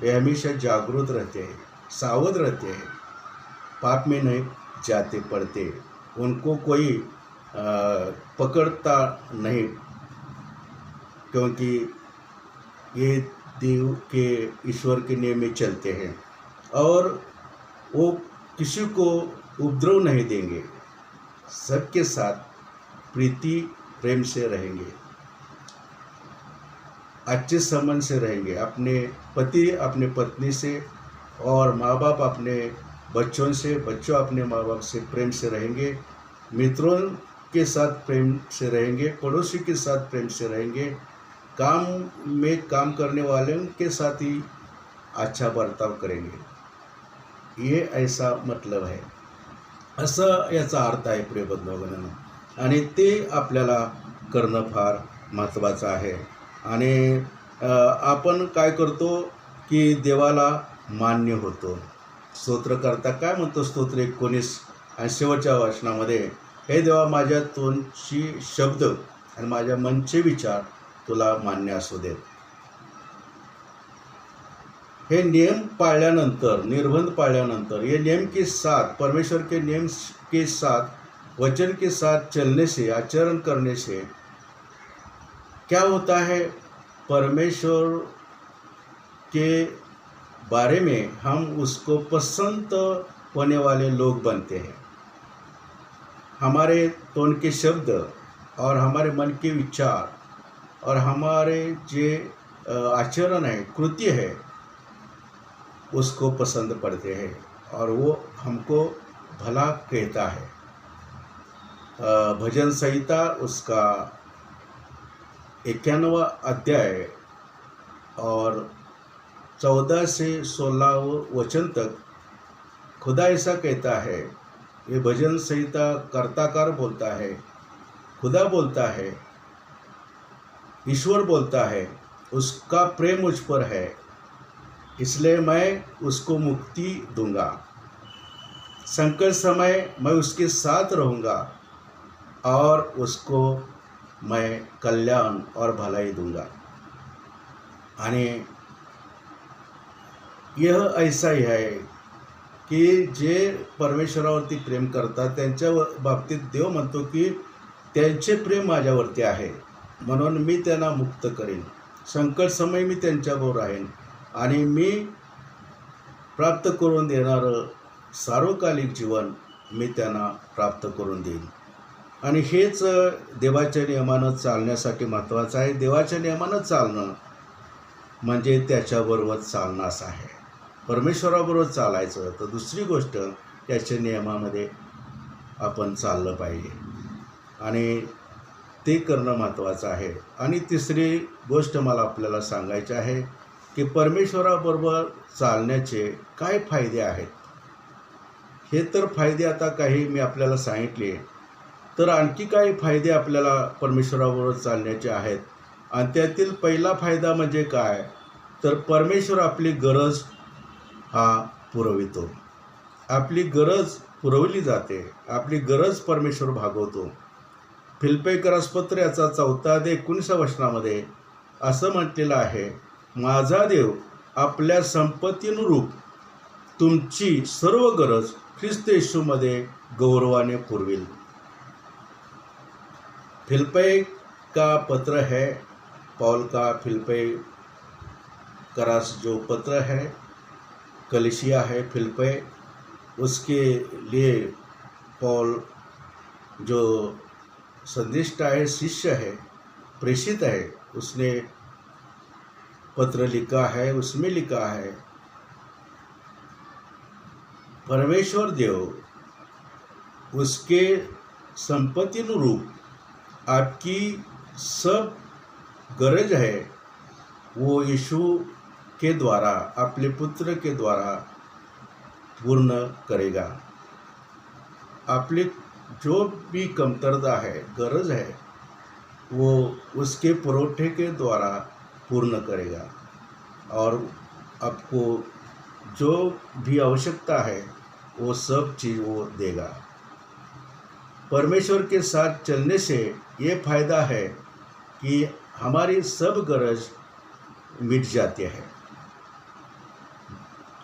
Speaker 3: वे हमेशा जागरूक रहते हैं, सावध रहते हैं, पाप में नहीं जाते पड़ते. उनको कोई पकड़ता नहीं, क्योंकि ये देव के, ईश्वर के नियम में चलते हैं. और वो किसी को उपद्रव नहीं देंगे, सबके साथ प्रीति प्रेम से रहेंगे, अच्छे संबंध से रहेंगे, अपने पति अपने पत्नी से और माँ बाप अपने बच्चों से, बच्चों अपने माँ बाप से प्रेम से रहेंगे, मित्रों के साथ प्रेम से रहेंगे, पड़ोसी के साथ प्रेम से रहेंगे, काम में काम करने वालों के साथ ही अच्छा बर्ताव करेंगे। ये ऐसा मतलब आहे, असं याचा अर्थ आहे प्रिय बंधूभगिनींनो, आणि ते आपल्याला करणं फार महत्त्वाचं आहे। आणि आपण काय करतो की देवाला मान्य होतो। स्तोत्रकर्ता काय म्हणतो स्तोत्र 19 आणि शेवटच्या वचनामध्ये, हे देवा माझ्या तोंडची शब्द आणि माझ्या मनचे विचार तुला मान्य असू देत। हे नियम पाळल्यानंतर, निर्बंध पाळल्यानंतर, ये नियम के साथ, परमेश्वर के नियम के साथ, वचन के साथ चलने से, आचरण करने से क्या होता है, परमेश्वर के बारे में हम उसको पसंद होने वाले लोग बनते हैं। हमारे तोंड के शब्द और हमारे मन के विचार और हमारे जे आचरण है, कृत्य है, उसको पसंद पड़ते हैं और वो हमको भला कहता है। भजन संहिता उसका 91वां अध्याय और 14 से 16 वचन तक खुदा ऐसा कहता है। ये भजन संहिता कर्ताकार बोलता है, खुदा बोलता है, ईश्वर बोलता है, उसका प्रेम मुझ पर है, इसलिए मैं उसको मुक्ति दूंगा, संकट समय मैं उसके साथ रहूँगा और उसको मैं कल्याण और भलाई दूंगा। आणि यह ऐसा ही आहे की जे परमेश्वरावरती प्रेम करतात त्यांच्या बाबतीत देव म्हणतो की त्यांचे प्रेम माझ्यावरती आहे, म्हणून मी त्यांना मुक्त करेन, संकट समय मी त्यांच्याबरोबर राहीन आणि मी प्राप्त करून देणारं सार्वकालिक जीवन मी त्यांना प्राप्त करून देईन। आणि हेच देवाच्या नियमानं चालण्यासाठी महत्त्वाचं आहे। देवाच्या नियमानं चालणं म्हणजे त्याच्याबरोबर चालणं असं आहे। परमेश्वराबरोबर चालायचं तर दुसरी गोष्ट त्याच्या नियमामध्ये आपण चाललं पाहिजे आणि ते करणं महत्त्वाचं आहे। आणि तिसरी गोष्ट मला आपल्याला सांगायची आहे की परमेश्वराबरोबर चालण्याचे काय फायदे आहेत। हे तर फायदे आता काही मी आपल्याला सांगितले, तर आणखी काही फायदे आपल्याला परमेश्वराबरोबर चालण्याचे आहेत। आणि त्यातील पहिला फायदा म्हणजे काय, तर परमेश्वर आपली गरज हा पुरवितो, आपली गरज पुरवली जाते, आपली गरज परमेश्वर भागवतो। फिलिप्पीकरास पत्र याचा 4:19 वचनामध्ये असं म्हटलेलं आहे, माझा देव आपल्या संपत्तीनुरूप तुमची सर्व गरज ख्रिस्त येशूमध्ये गौरवाने पुरविल। फिलिप्पी का पत्र है, पौल का फिलिप्पी करास जो पत्र है, कलिसिया है फिलिप्पी, उसके लिए पौल जो संदिष्ट है, शिष्य है, प्रेषित है, उसने पत्र लिखा है। उसमें लिखा है, परमेश्वर देव उसके संपत्तिनुरूप आपकी सब गरज है वो यीशु के द्वारा, अपने पुत्र के द्वारा पूर्ण करेगा। आपली जो भी कमतरता है, गरज है, वो उसके पुरोठे के द्वारा पूर्ण करेगा और आपको जो भी आवश्यकता है वो सब चीज़ वो देगा। परमेश्वर के साथ चलने से ये फ़ायदा है कि हमारी सब गरज मिट जाती है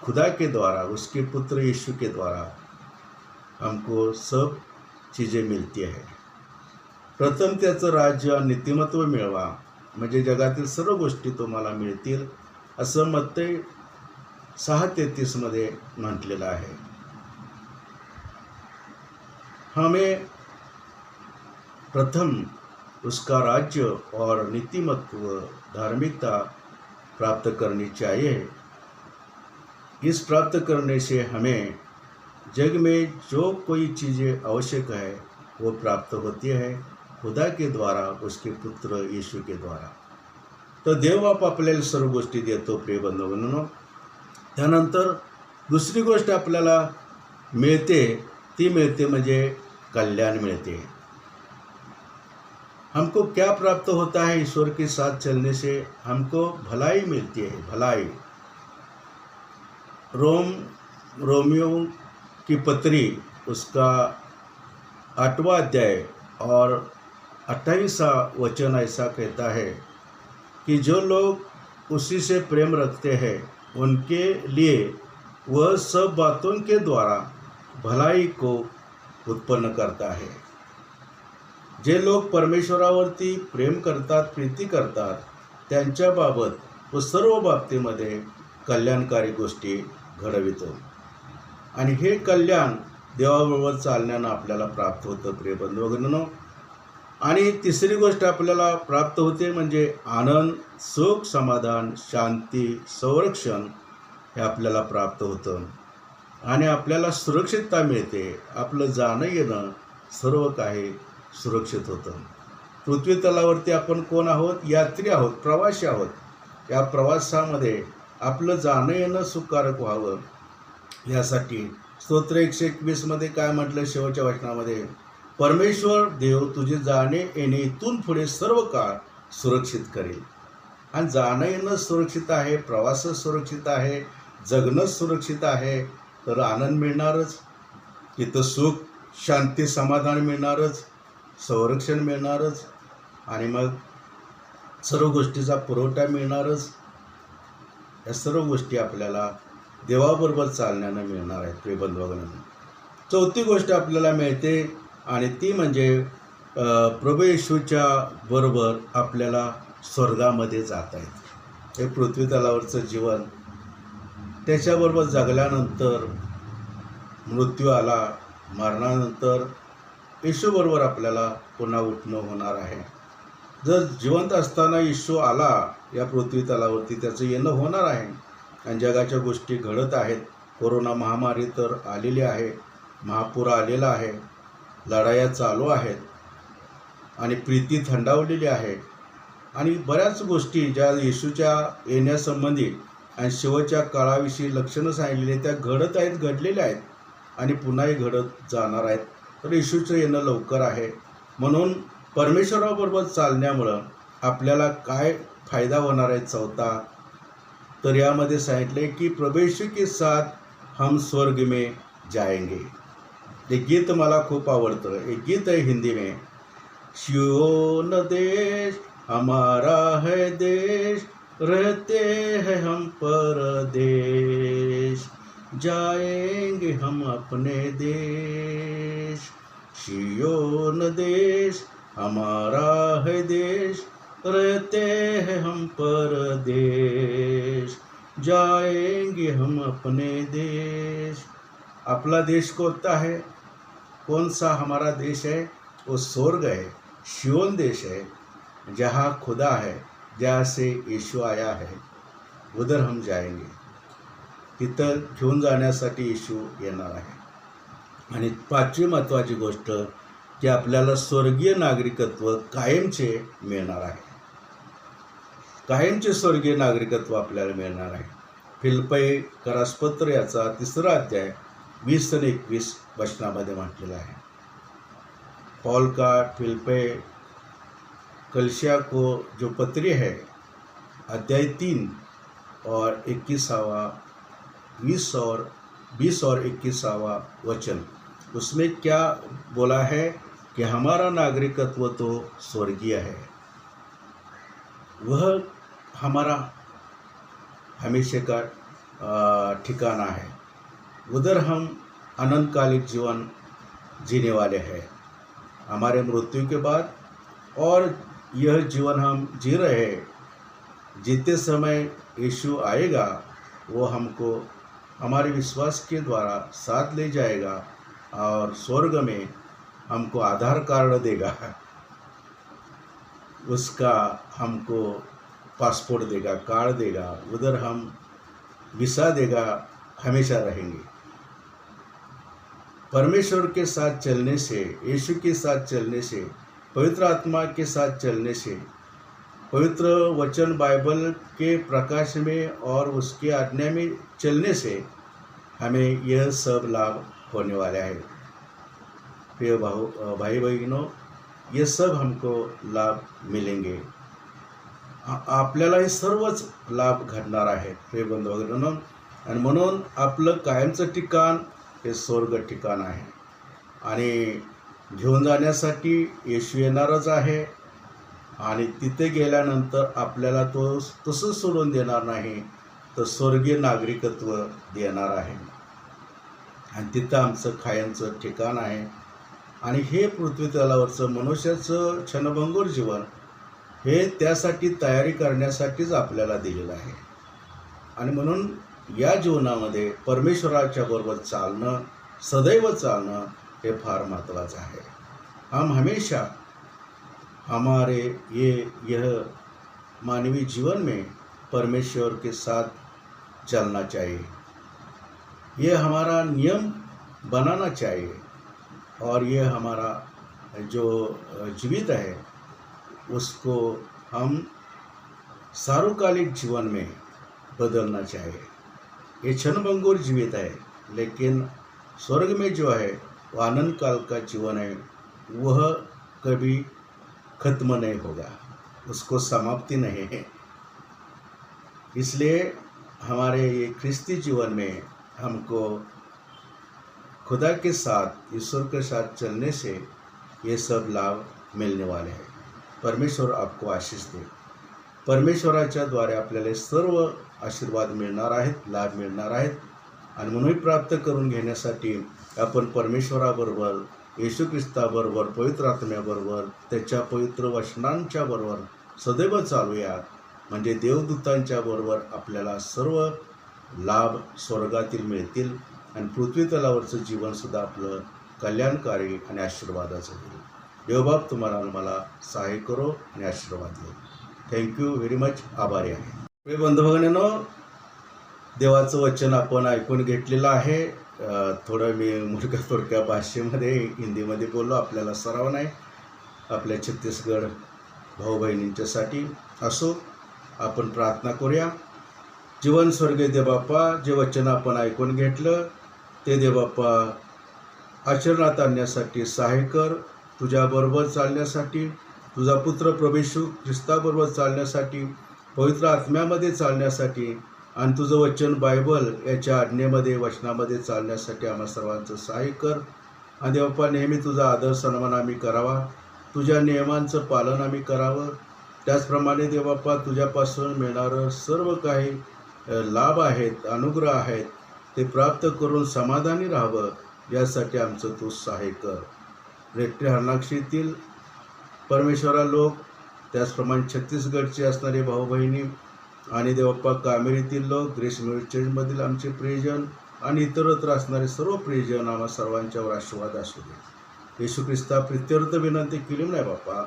Speaker 3: खुदा के द्वारा, उसके पुत्र यीशु के द्वारा हमको सब चीज़ें मिलती है। प्रथम त्याचं राज्य आणि नीतिमत्व मिळवा म्हणजे जगातील सर्व गोष्टी तुम्हाला मिळतील, असं मत्तई 6:33 मध्ये म्हटलेलं आहे। हमें प्रथम उसका राज्य और नीतिमत्व धार्मिकता प्राप्त करनी चाहिए। इस प्राप्त करने से हमें जग में जो कोई चीज़ें आवश्यक है वो प्राप्त होती है खुदा के द्वारा, उसके पुत्र येशू के द्वारा। तर देव बाप आपल्याला सर्व गोष्टी देतो प्रिय बंधूंनो। त्यानंतर दुसरी गोष्ट आपल्याला मिळते, ती मिळते म्हणजे कल्याण मिळते। हमको क्या प्राप्त होता है? ईश्वर के साथ चलने से हमको भलाई मिलती है, भलाई। रोमियो की पत्री उसका 8वां अध्याय और 28वां वचन ऐसा कहता है कि जो लोग उसी से प्रेम रखते हैं उनके लिए वह सब बातों के द्वारा भलाई को उत्पन्न करता है। जे लोक परमेश्वरावरती प्रेम करतात, प्रीती करतात, त्यांच्याबाबत व सर्व बाबतीमध्ये कल्याणकारी गोष्टी घडवितो आणि हे कल्याण देवाबरोबर चालण्यानं आपल्याला प्राप्त होतं प्रिय बंधू भगिनींनो। आणि तिसरी गोष्ट आपल्याला प्राप्त होते म्हणजे आनंद, सुख, समाधान, शांती, संरक्षण हे आपल्याला प्राप्त होतं आणि आपल्याला सुरक्षितता मिळते। आपलं जाणं येणं सर्व काही सुरक्षित होतं। पृथ्वी तलावरती आपण कोण आहोत? यात्री आहोत, प्रवासी आहोत। या प्रवासामध्ये आपलं जाणं येणं सुखकारक व्हावं यासाठी स्तोत्र 121 मध्ये काय म्हटलं शेवटच्या वचनामध्ये? परमेश्वर देव तुझे जाणे येणे इथून पुढे सर्व काळ सुरक्षित करेल। आणि जाणं येणं सुरक्षित आहे, प्रवास सुरक्षित आहे, जगणं सुरक्षित आहे, तर आनंद मिळणारच, तिथं सुख, शांती, समाधान मिळणारच, संरक्षण मिळणारच आणि मग सर्व गोष्टीचा पुरवठा मिळणारच। या सर्व गोष्टी आपल्याला देवाबरोबर चालण्यानं मिळणार आहेत प्रिय बंधू भगिनींनो। चौथी गोष्ट आपल्याला मिळते आणि ती म्हणजे प्रभू येशूच्या बरोबर आपल्याला स्वर्गामध्ये जाता येते। हे पृथ्वी तलावरचं जीवन, त्याच्याबरोबर जगल्यानंतर मृत्यू आला, मरणानंतर येशूबरोबर आपल्याला पुन्हा उठणं होणार आहे। जर जिवंत असताना येशू आला या पृथ्वी तलावरती, त्याचं येणं होणार आहे आणि जगाच्या गोष्टी घडत आहेत। कोरोना महामारी तर आलेली आहे, महापूर आलेला आहे, लढाया चालू आहेत आणि प्रीती थंडावलेली आहे आणि बऱ्याच गोष्टी ज्या येशूच्या येण्यासंबंधी आणि शेवटच्या काळाविषयी लक्षणं सांगितलेली आहेत त्या घडत आहेत, घडलेल्या आहेत आणि पुन्हाही घडत जाणार आहेत। तर येशूचं येणं लवकर आहे। म्हणून परमेश्वराबरोबर चालण्यामुळं आपल्याला काय फायदा होणार आहे? चौथा, तर यामध्ये सांगितले की प्रभु यीशु के साथ हम स्वर्ग में जाएंगे। ये गीत मला खूप आवडतं। एक गीत है हिंदी में, सियोन देश हमारा है देश, रहते हैं हम परदेश, जाएंगे हम अपने देश। सियोन देश हमारा है देश, रहते हैं हम परदेश, जाएंगे हम अपने देश। अपना देश कोणता है? कौन सा हमारा देश है? वो स्वर्ग है, सियोन देश है, जहाँ खुदा है, जहाँ से यीशु आया है, उधर हम जाएंगे। तिथं घेऊन जाण्यासाठी येशू येणार आहे। आणि पाचवी महत्त्वाची गोष्ट की आपल्याला स्वर्गीय नागरिकत्व कायमचे मिळणार आहे। कायमचे स्वर्गीय नागरिकत्व आपल्याला मिळणार आहे। फिलिप्पी करासपत्र याचा 3रा अध्याय 20 आणि 21 वचनामध्ये म्हटलेलं आहे। पॉल का फिलिप्पी कलिसिया को जो पत्री है, अध्याय 3 और 20 और 21वां वचन, उसमें क्या बोला है कि हमारा नागरिकत्व तो स्वर्गीय है, वह हमारा हमेशा का ठिकाना है, उधर हम अनंतकालिक जीवन जीने वाले हैं हमारे मृत्यु के बाद। और यह जीवन हम जी रहे हैं, जीते समय यीशु आएगा, वो हमको हमारे विश्वास के द्वारा साथ ले जाएगा और स्वर्ग में हमको आधार कार्ड देगा, उसका हमको पासपोर्ट देगा, कार्ड देगा, उधर हम वीसा देगा, हमेशा रहेंगे। परमेश्वर के साथ चलने से, यीशु के साथ चलने से, पवित्र आत्मा के साथ चलने से, पवित्र वचन बाइबल के प्रकाश में और उसके आज्ञा में चलने से हमें यह सब लाभ होने वाले हैं। प्रिय भाई बहिणों, ये सब हमको लाभ मिलेंगे। आपल्याला हे सर्वच लाभ घडणार आहेत प्रिय बंधू भगिनींनो, आणि म्हणून आपलं कायमचं ठिकाण हे स्वर्ग ठिकाण आहे आणि घेऊन जाण्यासाठी येशू येणारच आहे आणि तिथे गेल्यानंतर आपल्याला तो तसं सोडून देणार नाही, तर स्वर्गीय नागरिकत्व देणार आहे आणि तिथं आमचं कायमचं ठिकाण आहे। आणि हे पृथ्वी तलावरचं मनुष्याचं क्षणभंगूर जीवन हे त्यासाठी तयारी करण्यासाठीच आपल्याला दिलेलं आहे आणि म्हणून या जीवनामध्ये परमेश्वराच्या बरोबर चालणं, सदैव चालणं हे फार महत्त्वाचं आहे। हम हमेशा हमारे यह मानवी जीवन में परमेश्वर के साथ चलना चाहिए, ये हमारा नियम बनाना चाहिए और ये हमारा जो जीवित है उसको हम सार्वकालिक जीवन में बदलना चाहिए। ये क्षणभंगुर जीवित है, लेकिन स्वर्ग में जो है वो आनंद काल का जीवन है, वह कभी खत्म नहीं होगा, उसको समाप्ति नहीं है। इसलिए हमारे ये ख्रिस्ती जीवन में हमको खुदा के साथ, ईश्वर के साथ चलने से ये सब लाभ मिलने वाले हैं। परमेश्वर आपको आशीष दे। परमेश्वराच्या द्वारे आपल्याला सर्व आशीर्वाद मिळणार आहेत, लाभ मिळणार आहेत आणि म्हणून प्राप्त करून घेण्यासाठी आपण परमेश्वराबरोबर, येशू ख्रिस्ताबरोबर, पवित्र आत्म्याबरोबर, त्याच्या पवित्र वचनांच्या बरोबर सदैव चालूया, म्हणजे देवदूतांच्या बरोबर आपल्याला सर्व लाभ स्वर्गातील मिळतील आणि पृथ्वी तलावरचं जीवनसुद्धा आपलं कल्याणकारी आणि आशीर्वादाचं होईल। देवबाप तुम्हाला मला सहाय्य करो आणि आशीर्वाद दे। थँक्यू व्हेरी मच, आभारी आहे। प्रिय बंधू भगिनींनो, देवाचं वचन आपण ऐकून घेतलेलं आहे। थोडं मी मुलगा थोडक्या भाषेमध्ये हिंदीमध्ये बोललो, आपल्याला सराव नाही, आपल्या छत्तीसगड भाऊ बहिणींच्यासाठी असो। आपण प्रार्थना करूया। जीवन स्वर्गीय देवबापा, जे वचन आपण ऐकून घेतलं ते देवबापा आचरणात आणण्यासाठी सहाय्य कर, तुझ्याबरोबर चालण्यासाठी, तुझा पुत्र प्रभू येशू ख्रिस्ताबरोबर चालण्यासाठी, पवित्र आत्म्यामध्ये चालण्यासाठी आणि तुझं वचन बायबल याच्या आज्ञेमध्ये, वचनामध्ये चालण्यासाठी आम्हा सर्वांचं सहाय्य कर। आणि देवबापा नेहमी तुझा आदर सन्मान आम्ही करावा, तुझ्या नियमांचं पालन आम्ही करावं। त्याचप्रमाणे देवबापा तुझ्यापासून मिळणारं सर्व काही लाभ आहेत, अनुग्रह आहेत, ते प्राप्त करून समाधानी राहावं, यासाठी आमचं तू सहाय्य कर। रेट्टे हरणाक्षीतील परमेश्वरा लोक, त्याचप्रमाणे छत्तीसगडचे असणारे भाऊ बहिणी आणि देवबापा कामेरीतील लोक, ग्रेस मिनिस्ट्रीजमधील आमचे प्रियजन आणि इतरत्र असणारे सर्व प्रियजन, आम्हा सर्वांच्यावर आशीर्वाद असू दे। येशू ख्रिस्ता प्रित्यर्थ विनंती केली नाही बापा,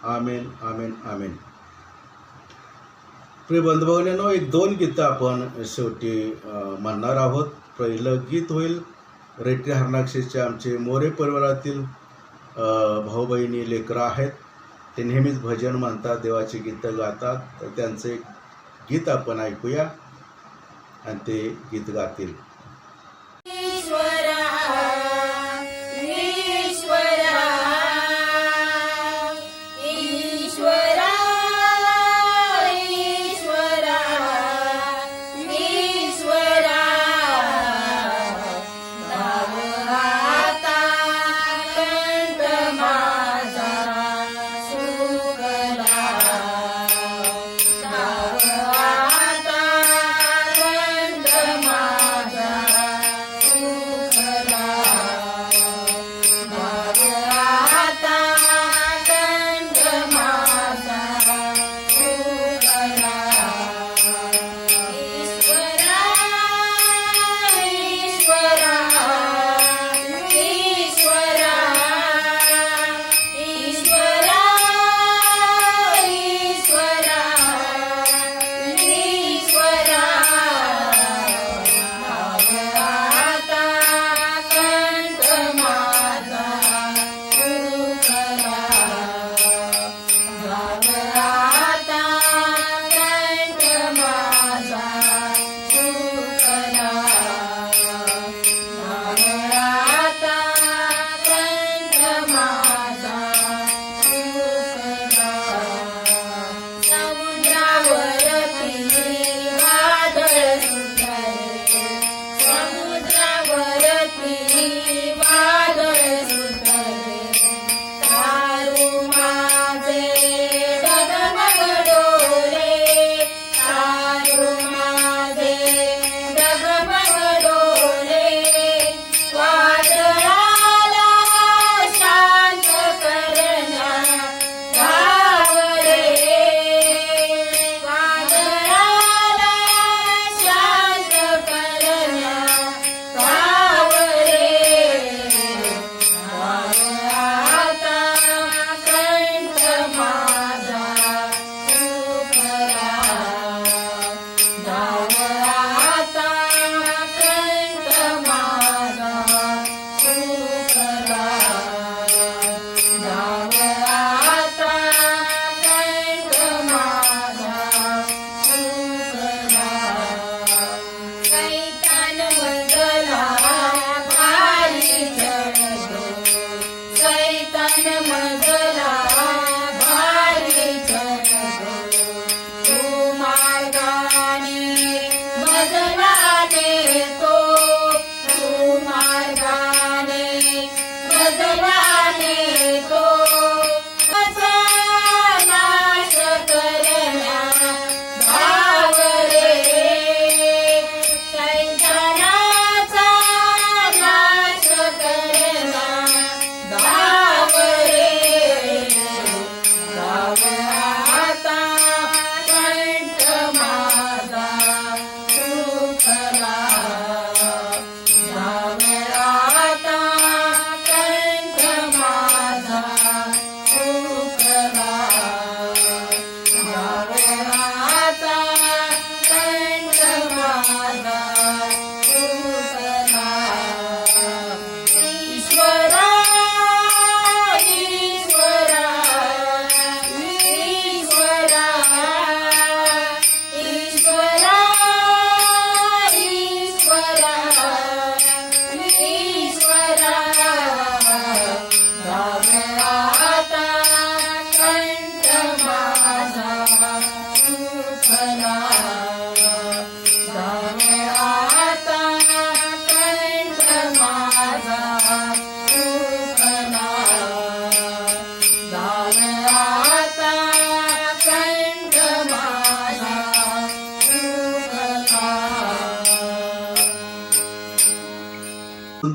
Speaker 3: आमेन आमेन आमेन। प्रिय बंधू भगिनींनो, एक दोन गीतं आपण शेवटी म्हणणार आहोत। पहिलं गीत होईल रेट्टे हरणाक्षीचे आमचे मोरे परिवारातील भाऊ बहिणी लेकरं आहेत, ते नेहमीच भजन म्हणतात, देवाची गीतं गातात, तर त्यांचं एक गीत आपण ऐकूया आणि ते गीत गातील।
Speaker 5: माझा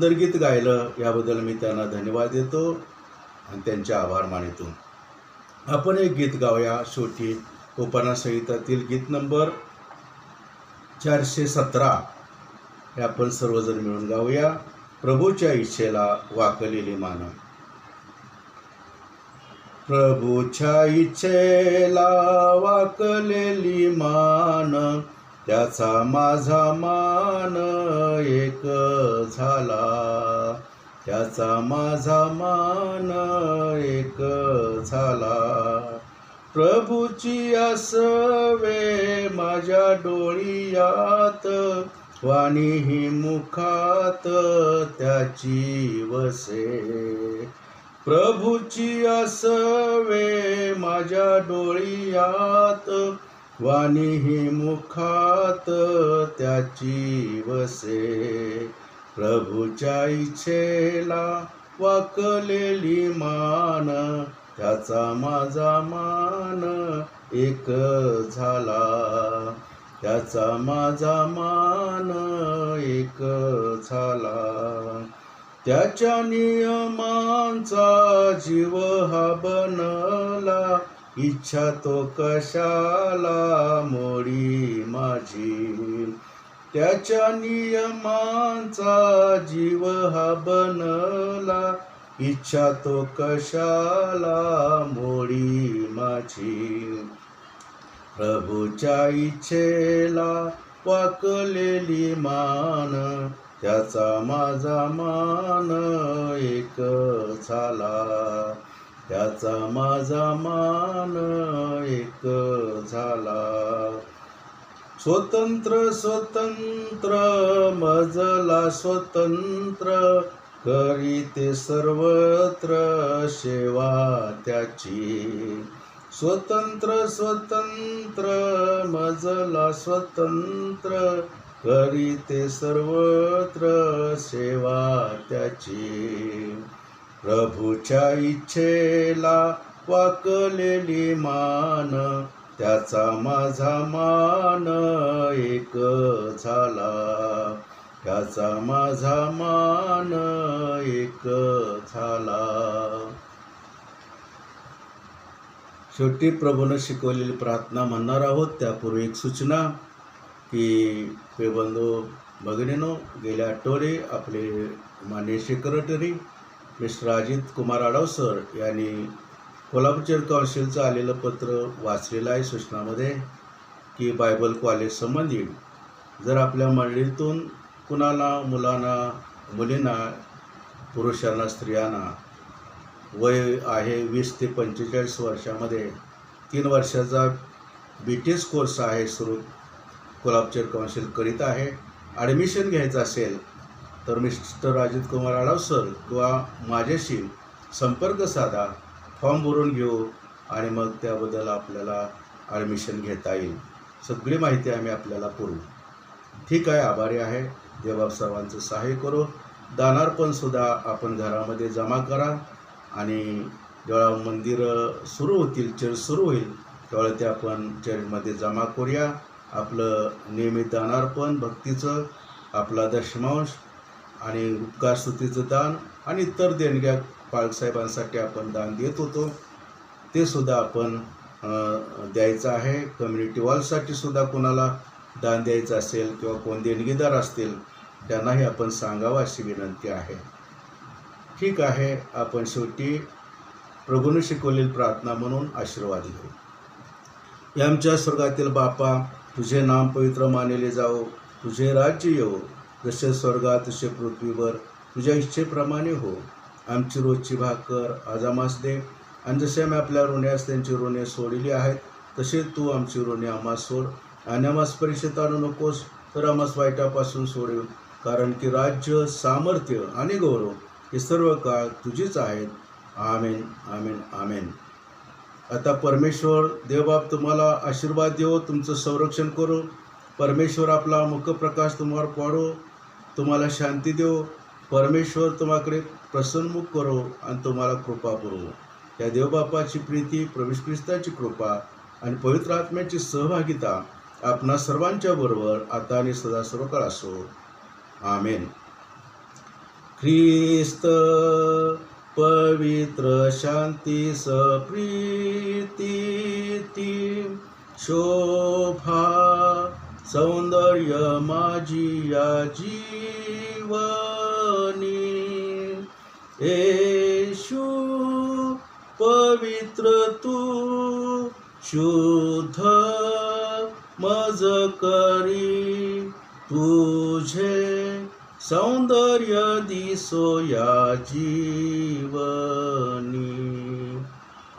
Speaker 3: सुंदर गीत गायलं याबद्दल मी त्यांना धन्यवाद देतो आणि त्यांचे आभार मानितो. आपण एक गीत गाऊया. शेवटी उपासना संहितातील गीत नंबर 417 हे आपण सर्वजण मिळून गाऊया. प्रभूच्या इच्छेला वाकलेली मान. प्रभूच्या इच्छेला वाकलेली मान, त्याचा माझा मान एक झाला, त्याचा माझा मान एक झाला. प्रभूची असवे माझ्या डोळियात, वाणी ही मुखात त्याची वसे. प्रभूची असवे माझ्या डोळियात, वाणी ही मुखात त्याची वसे. प्रभूच्या इच्छेला वाकलेली मान, त्याचा माझा मान एक झाला, त्याचा माझा मान एक झाला. त्याच्या नियमांचा जीव हा बनला, इच्छा तो कशाला मोडी माझी. त्याच्या नियमांचा जीव हा बनला, इच्छा तो कशाला मोडी माझी. प्रभूच्या इच्छेला वाकलेली मान, त्याचा माझा मान एक झाला, त्याचा माझा मान एक झाला. स्वतंत्र स्वतंत्र मजला स्वतंत्र, करीते सर्वत्र सेवा त्याची. स्वतंत्र स्वतंत्र मजला स्वतंत्र, करीते सर्वत्र सेवा त्याची. प्रभूच्या इच्छेला वाकलेली मान, त्याचा माझा मान एक झाला, त्याचा माझा मान एक झाला. शेवटी प्रभूनं शिकवलेली प्रार्थना म्हणणार आहोत. त्यापूर्वी एक सूचना की प्रियबंधू भगिनीनो, गेल्या आठवडे आपले माननीय secretary mister Ajit Kumar Adhav sir यांनी कोल्हापूर काउन्सिलचं आलेलं पत्र वाचलेलं आहे सूचनामध्ये की बायबल कॉलेज संबंधी जर आपल्या मंडळीतून कुणाला मुलांना मुलींना पुरुषांना स्त्रियांना वय आहे 20 ते 45 वर्षामध्ये 3 वर्षाचा BTS कोर्स आहे सुरू कोल्हापूर काउन्सिल करीत आहे. ॲडमिशन घ्यायचं असेल तर मिस्टर अजित कुमार आढाव सर किंवा माझ्याशी संपर्क साधा, फॉर्म भरून घेऊ आणि मग त्याबद्दल आपल्याला ॲडमिशन घेता येईल. सगळी माहिती आम्ही आपल्याला पुरवू. ठीक आहे, आभारी आहे. देव सर्वांचं सहाय्य करो. दानार्पणसुद्धा आपण घरामध्ये जमा करा आणि जेव्हा मंदिरं सुरू होतील, चर्च सुरू होईल तेव्हा ते आपण चर्चमध्ये जमा करूया. आपलं नियमित दानार्पण भक्तीचं, आपला दशमांश आणि उपकार स्तुतीचं दान आणि इतर देणग्या पालकसाहेबांसाठी आपण दान देत होतो ते सुद्धा आपण द्यायचं आहे. कम्युनिटी वॉलसाठी सुद्धा कोणाला दान द्यायचं असेल किंवा कोण देणगीदार असतील त्यांनाही आपण सांगावं अशी विनंती आहे. ठीक आहे, आपण शेवटी प्रभूने शिकवलेली प्रार्थना म्हणून आशीर्वाद घेऊ. आमच्या स्वर्गातील बापा, तुझे नाम पवित्र मानले जाओ, तुझे राज्य येवो, जसे स्वर्गात तसे पृथ्वीवर तुझ्या इच्छेप्रमाणे हो. आमची रोजची भाकर आज आम्हास दे, आणि जसे आम्ही आपल्या ऋण्यास त्यांची ऋणे सोडली आहेत तसे तू आमची ऋणे आम्हास सोड, आणि आम्हास परीक्षेत आणू नकोस तर आम्हास वाईटापासून सोडव, कारण की राज्य, सामर्थ्य आणि गौरव हे सर्व काळ तुझीच आहेत. आमेन, आमेन, आमेन. आता परमेश्वर देवबाप तुम्हाला आशीर्वाद देवो, तुमचं संरक्षण करो. परमेश्वर आपला मुखप्रकाश तुम्हावर पाडो, तुम्हाला शांती देव. परमेश्वर तुम्हाकडे प्रसन्नमुख करो आणि तुम्हाला कृपा पुरवो. या देवबापाची प्रीती, प्रभू ख्रिस्ताची कृपा आणि पवित्र आत्म्याची सहभागिता आपणा सर्वांच्या बरोबर आता आणि सदा सर्वकाळ असो. आमेन. ख्रिस्त पवित्र शांती सप्रीती शोभा सौंदर्य माझी या जीवनी येशू पवित्र तू शुद्ध मज करी तुझे सौंदर्य दिसो या जीवनी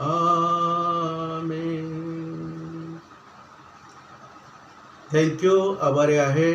Speaker 3: आमेन. थँक्यू. आभारी आहे.